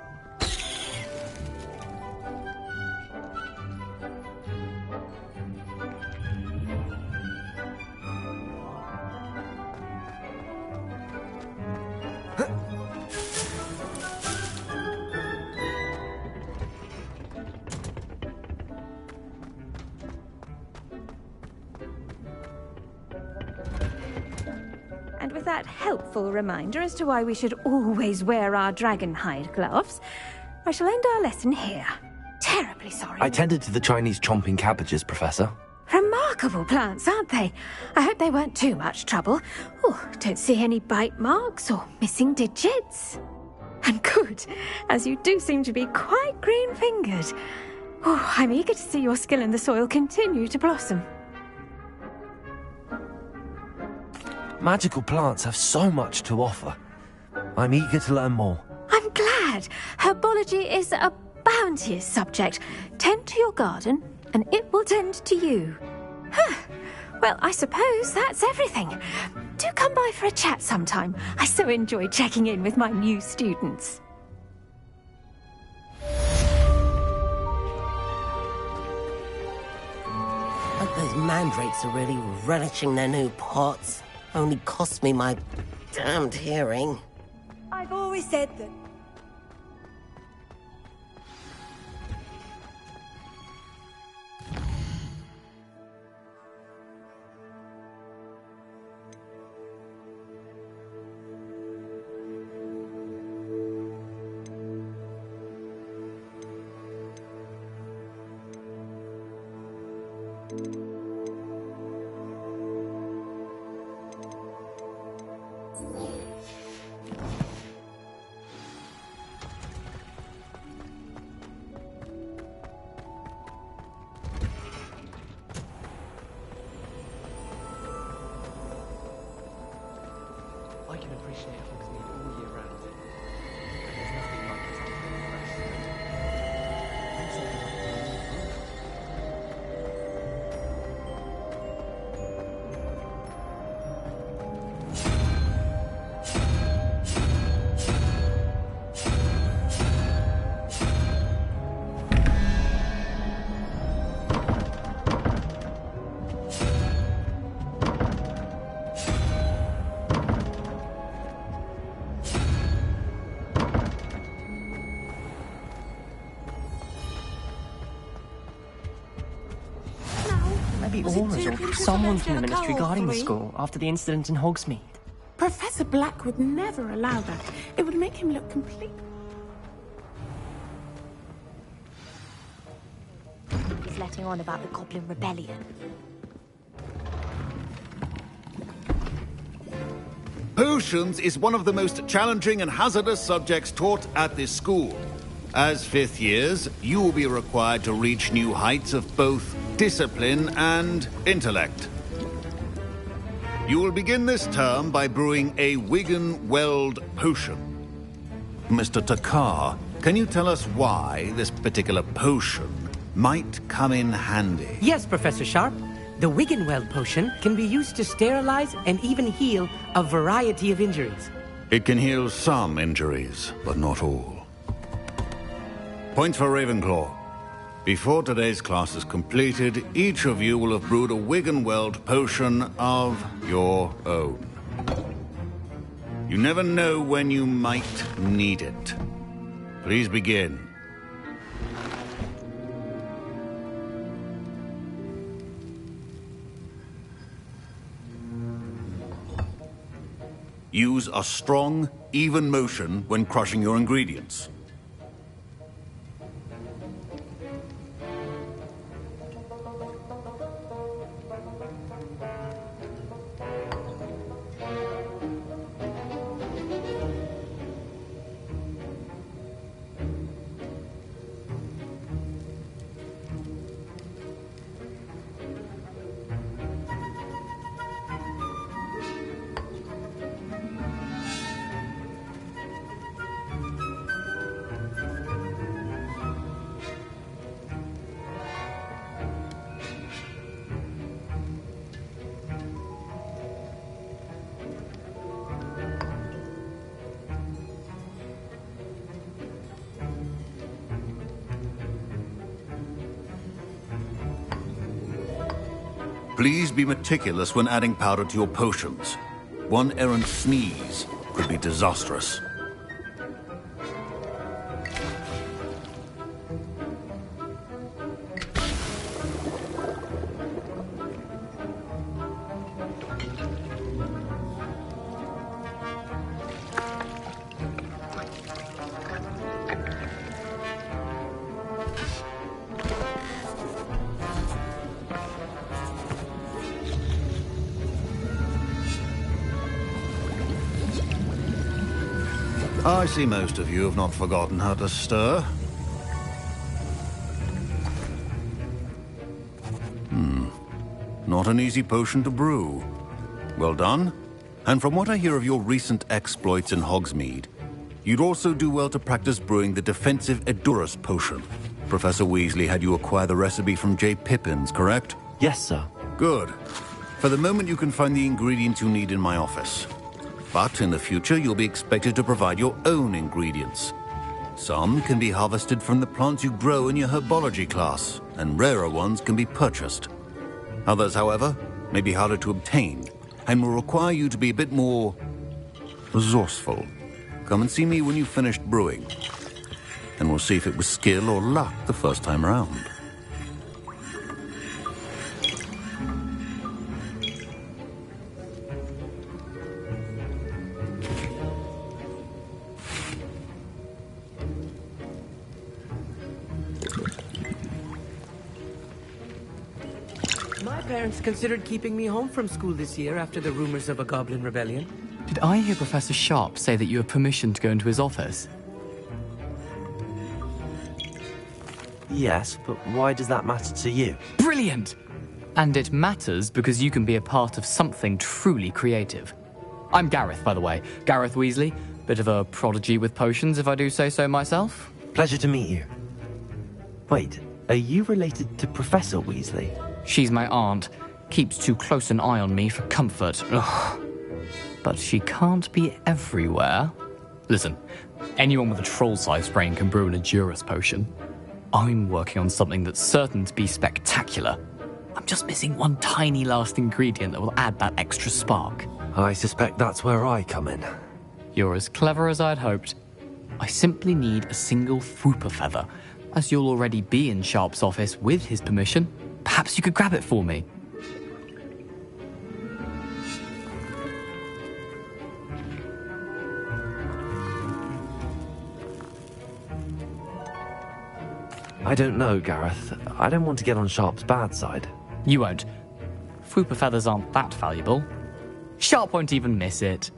And with that helpful reminder as to why we should always wear our dragon hide gloves, I shall end our lesson here. terribly sorry. I tended to the Chinese chomping cabbages, Professor. Remarkable plants, aren't they? I hope they weren't too much trouble. Oh, don't see any bite marks or missing digits. And good, as you do seem to be quite green-fingered. Oh, I'm eager to see your skill in the soil continue to blossom. Magical plants have so much to offer. I'm eager to learn more. I'm glad. Herbology is a bounteous subject. Tend to your garden, and it will tend to you. Well, I suppose that's everything. Do come by for a chat sometime. I so enjoy checking in with my new students. Hope those mandrakes are really relishing their new pots. Only cost me my damned hearing. I've always said that. I can appreciate Hogsmeade all year round. There's nothing like it Maybe Aura's or someone from the Ministry guarding the school after the incident in Hogsmeade. Professor Black would never allow that. It would make him look complete. He's letting on about the Goblin Rebellion. Potions is one of the most challenging and hazardous subjects taught at this school. As fifth years, you will be required to reach new heights of both discipline and intellect. You will begin this term by brewing a Wigan-Weld potion. Mr. Takar, can you tell us why this particular potion might come in handy? Yes, Professor Sharp. The Wigan-Weld potion can be used to sterilize and even heal a variety of injuries. It can heal some injuries, but not all. Points for Ravenclaw. Before today's class is completed, each of you will have brewed a Wigan-Weld potion of your own. You never know when you might need it. Please begin. Use a strong, even motion when crushing your ingredients. Please be meticulous when adding powder to your potions. One errant sneeze could be disastrous. I see most of you have not forgotten how to stir. Not an easy potion to brew. Well done. And from what I hear of your recent exploits in Hogsmeade, you'd also do well to practice brewing the defensive Edurus potion. Professor Weasley had you acquire the recipe from J. Pippin's, correct? Yes, sir. Good. For the moment, you can find the ingredients you need in my office. But in the future, you'll be expected to provide your own ingredients. Some can be harvested from the plants you grow in your herbology class, and rarer ones can be purchased. Others, however, may be harder to obtain, and will require you to be a bit more resourceful. Come and see me when you've finished brewing, and we'll see if it was skill or luck the first time around. My parents considered keeping me home from school this year after the rumors of a goblin rebellion. Did I hear Professor Sharp say that you have permission to go into his office? Yes, but why does that matter to you? Brilliant! And it matters because you can be a part of something truly creative. I'm Gareth, by the way. Gareth Weasley. Bit of a prodigy with potions, if I do say so myself. Pleasure to meet you. Wait, are you related to Professor Weasley? She's my aunt. Keeps too close an eye on me for comfort. Ugh. But she can't be everywhere. Listen, anyone with a troll-sized brain can brew an Edurus potion. I'm working on something that's certain to be spectacular. I'm just missing one tiny last ingredient that will add that extra spark. I suspect that's where I come in. You're as clever as I'd hoped. I simply need a single Fwooper feather. As you'll already be in Sharp's office with his permission, perhaps you could grab it for me. I don't know, Gareth. I don't want to get on Sharp's bad side. You won't. Fwooper feathers aren't that valuable. Sharp won't even miss it.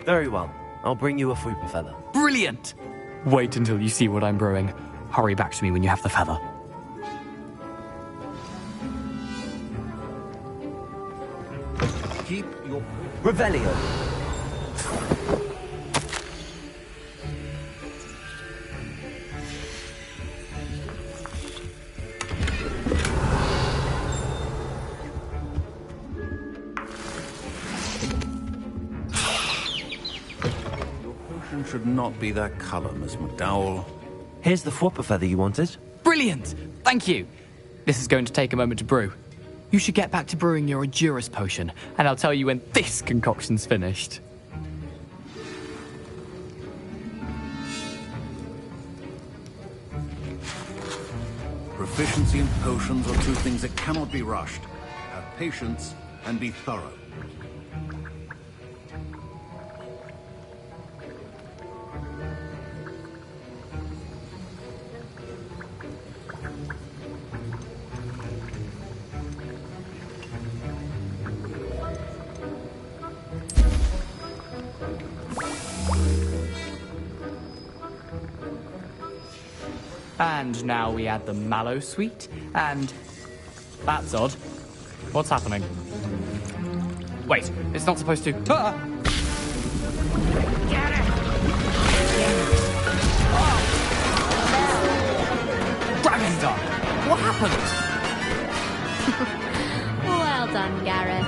Very well. I'll bring you a Fwooper feather. Brilliant! Wait until you see what I'm brewing. Hurry back to me when you have the feather. Keep your... Revelio. Potion should not be that color, Miss McDowell. Here's the flopper feather you wanted. Brilliant! Thank you! This is going to take a moment to brew. You should get back to brewing your Edurus potion, and I'll tell you when this concoction's finished. Proficiency in potions are two things that cannot be rushed. Have patience and be thorough. And now we add the mallow sweet, and... That's odd. What's happening? Wait, it's not supposed to... Ah! Get it! Oh. Dragon's done! What happened? Well done, Gareth.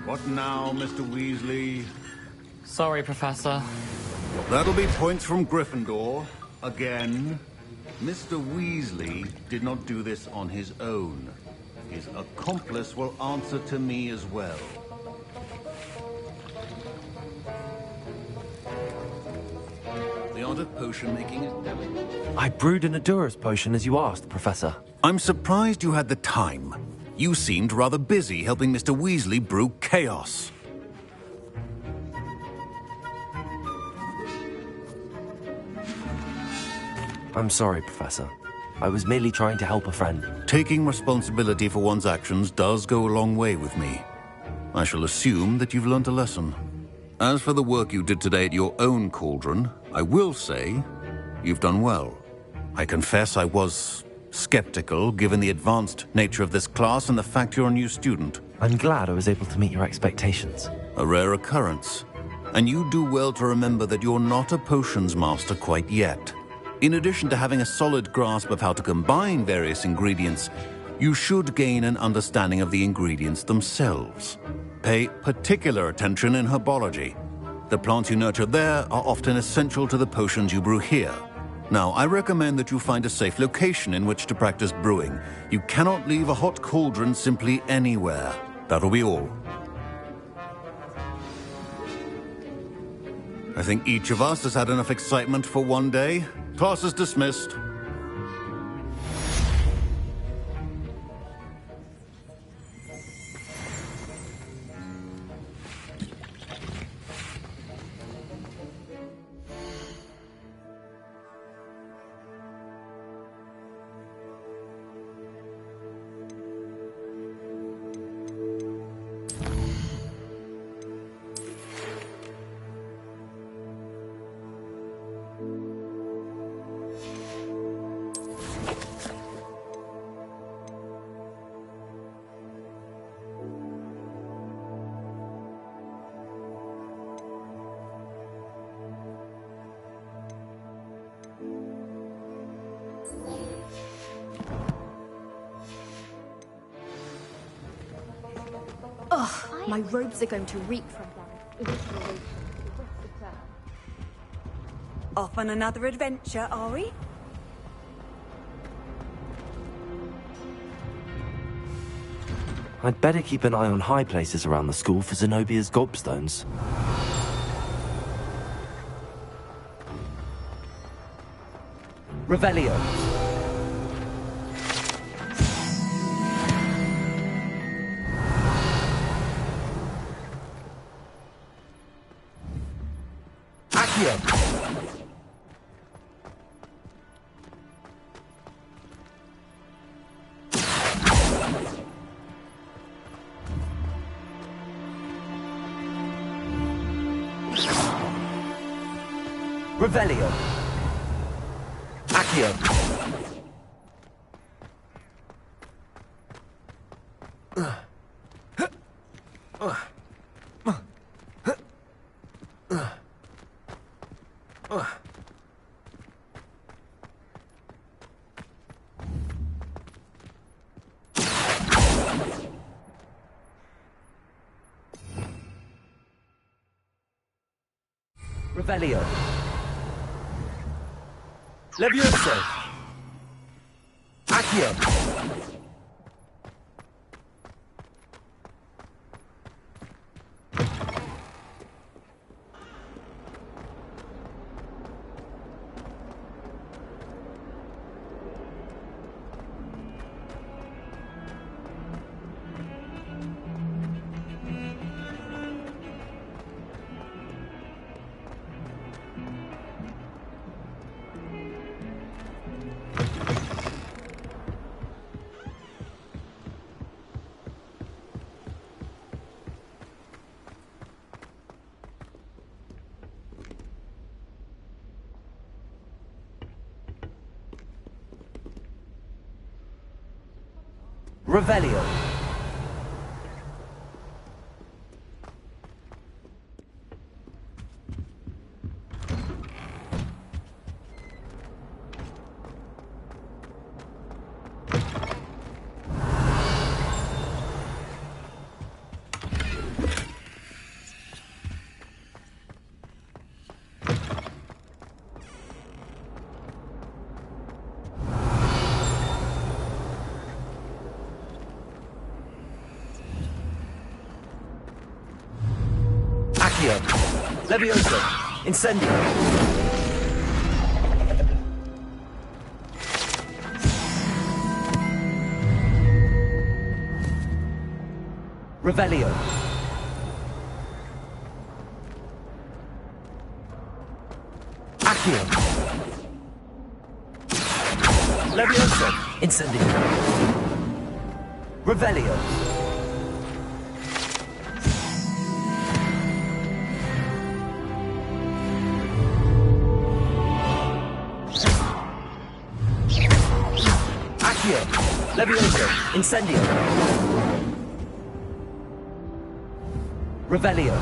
What now, Mr. Weasley? Sorry, Professor. That'll be points from Gryffindor. Again. Mr. Weasley did not do this on his own. His accomplice will answer to me as well. The art of potion making is delicate. I brewed an Edurus potion as you asked, Professor. I'm surprised you had the time. You seemed rather busy helping Mr. Weasley brew chaos. I'm sorry, Professor. I was merely trying to help a friend. Taking responsibility for one's actions does go a long way with me. I shall assume that you've learnt a lesson. As for the work you did today at your own cauldron, I will say you've done well. I confess I was skeptical, given the advanced nature of this class and the fact you're a new student. I'm glad I was able to meet your expectations. A rare occurrence. And you do well to remember that you're not a potions master quite yet. In addition to having a solid grasp of how to combine various ingredients, you should gain an understanding of the ingredients themselves. Pay particular attention in herbology. The plants you nurture there are often essential to the potions you brew here. Now, I recommend that you find a safe location in which to practice brewing. You cannot leave a hot cauldron simply anywhere. That'll be all. I think each of us has had enough excitement for one day. Class is dismissed. Ugh, my robes are going to reek from that. Off on another adventure, are we? I'd better keep an eye on high places around the school for Zenobia's gobstones. Revelio. Revelio. Accio. Revelio. Levioso. Accio. Revelio. Levioso. Incendio. Revelio. Accio. Levioso. Incendio. Revelio. Levioso. Incendio. Revelio.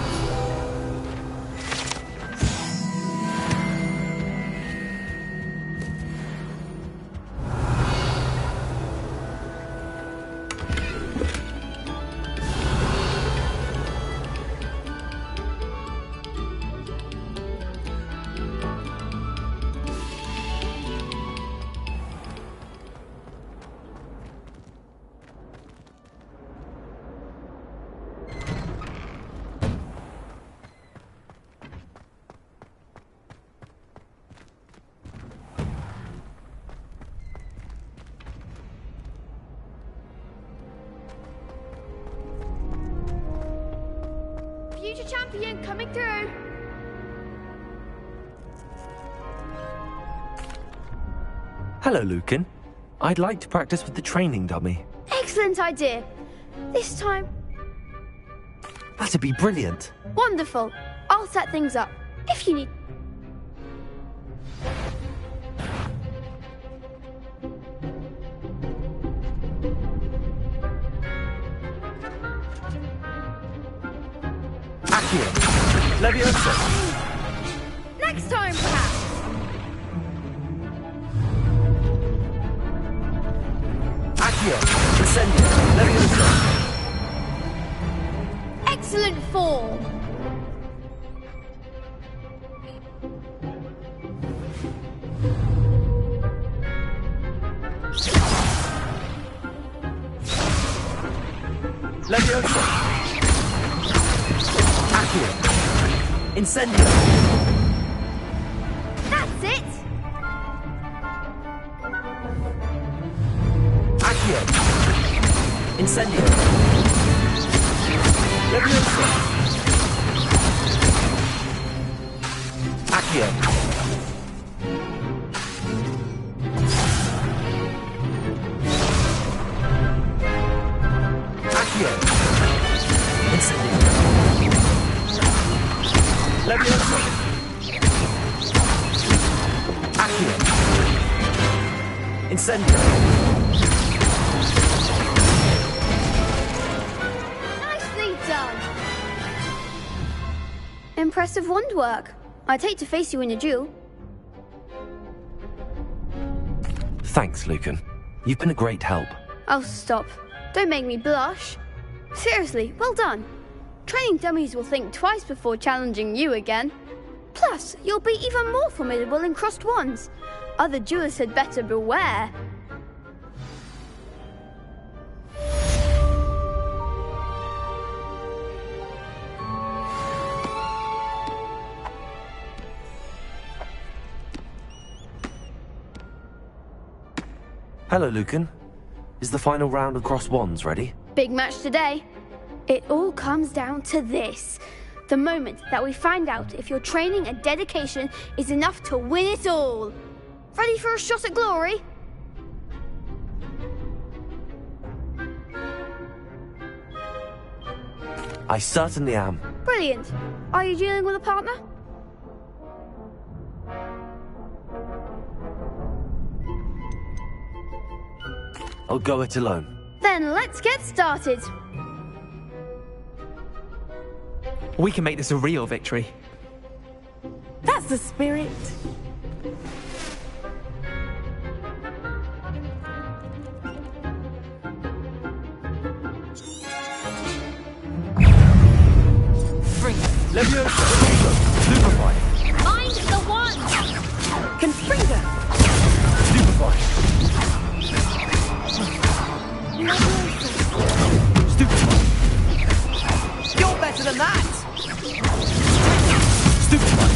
Future champion coming through. Hello, Lucan. I'd like to practice with the training dummy. Excellent idea. This time... That'd be brilliant. Wonderful. I'll set things up. If you need... Accio. Levioso. Next time, perhaps. Accio. Incendio. Levioso. Excellent form. Levioso. Accio. Incendio. That's it. Accio. Incendio. Levioso. Accio. Accio. Incendio. Levioso. Accio. Incendio. Nicely done. Impressive wand work. I'd hate to face you in a duel. Thanks, Lucan. You've been a great help. Oh, stop. Don't make me blush. Seriously, well done. Training dummies will think twice before challenging you again. Plus, you'll be even more formidable in crossed wands. Other duelists had better beware. Hello, Lucan. Is the final round of cross wands ready? Big match today. It all comes down to this. The moment that we find out if your training and dedication is enough to win it all. Ready for a shot at glory? I certainly am. Brilliant. Are you dealing with a partner? I'll go it alone. Then let's get started. We can make this a real victory. That's the spirit. Leviosa! Stupefy! Mind the one! Confringo! Stupefy! Stupefy! You're better than that! Stupefy!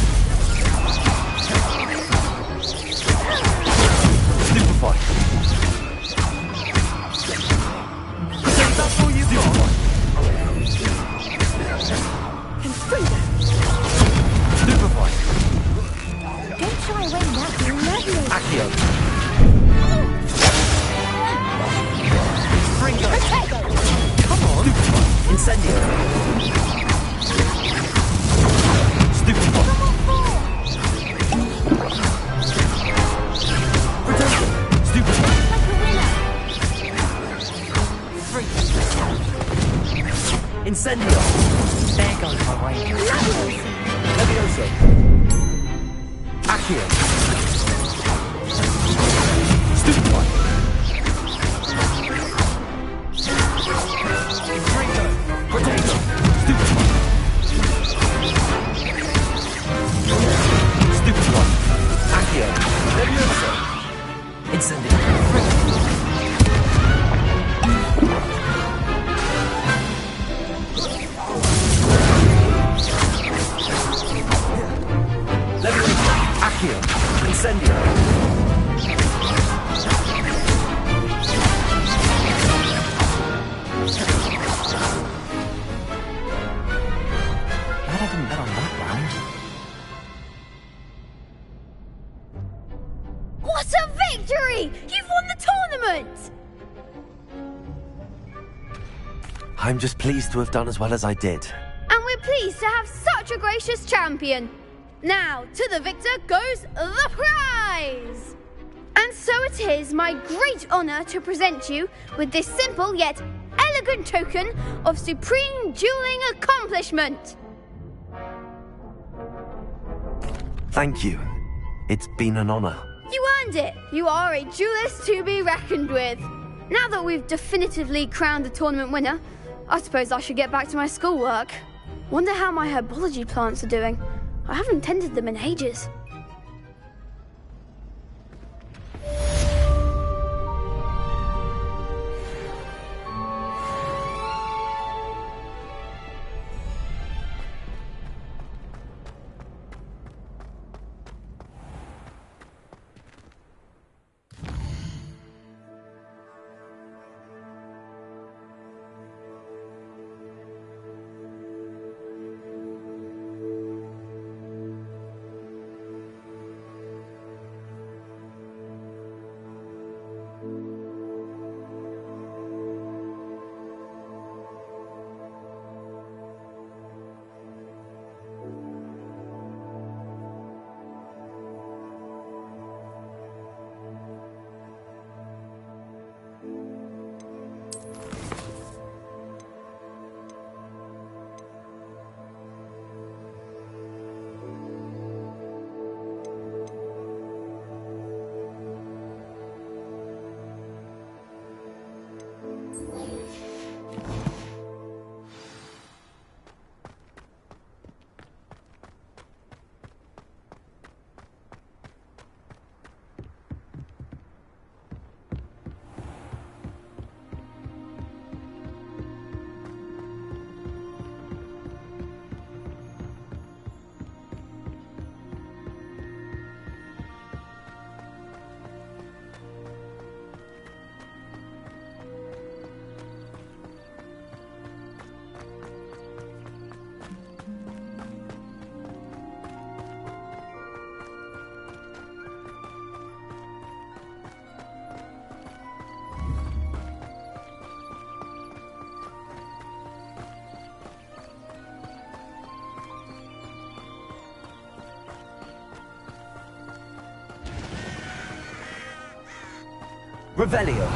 Stupefy! So that's all you've got? Confringo! Stupefy! Don't shy away now, you're lovely. Accio! Fringo! Protego! Come on! Incendio! Stupefy! Stupefy! Incendio! There goes my way. Leviosa! Accio! Stupefy! Fringo! Protego! Stupefy! Stupefy! Accio! Leviosa! Incendio! Leviosa! Accio! Incendio! Glad I didn't bet on that round. What a victory! You've won the tournament! I'm just pleased to have done as well as I did. And we're pleased to have such a gracious champion. Now, to the victor goes the prize! And so it is my great honour to present you with this simple yet elegant token of supreme dueling accomplishment. Thank you. It's been an honor. You earned it. You are a duelist to be reckoned with. Now that we've definitively crowned the tournament winner, I suppose I should get back to my schoolwork. Wonder how my herbology plants are doing. I haven't tended them in ages. Revelio.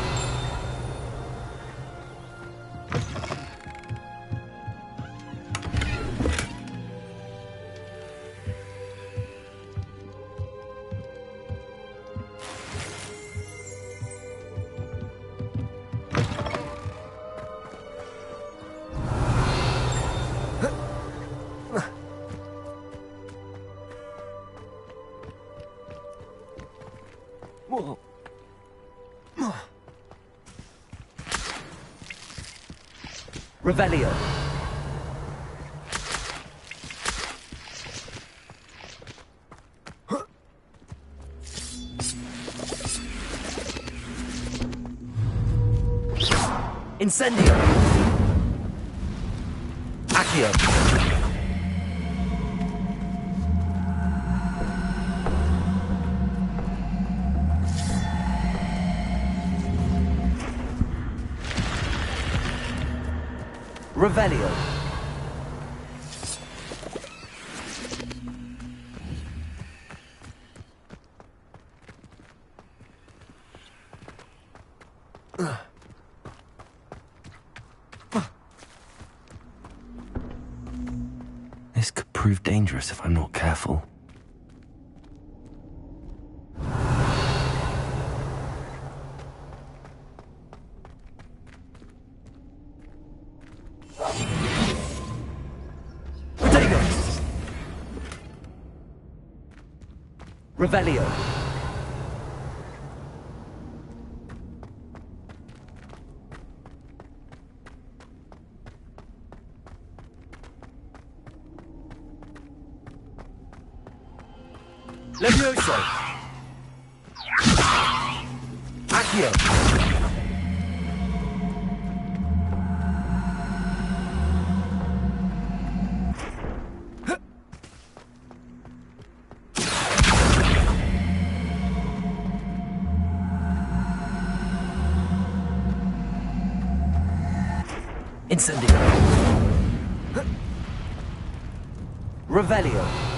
Revelio. Incendio. Accio. Revelio. This could prove dangerous if I'm not careful. Revelio. Levioso. Accio. Incendio. Revelio.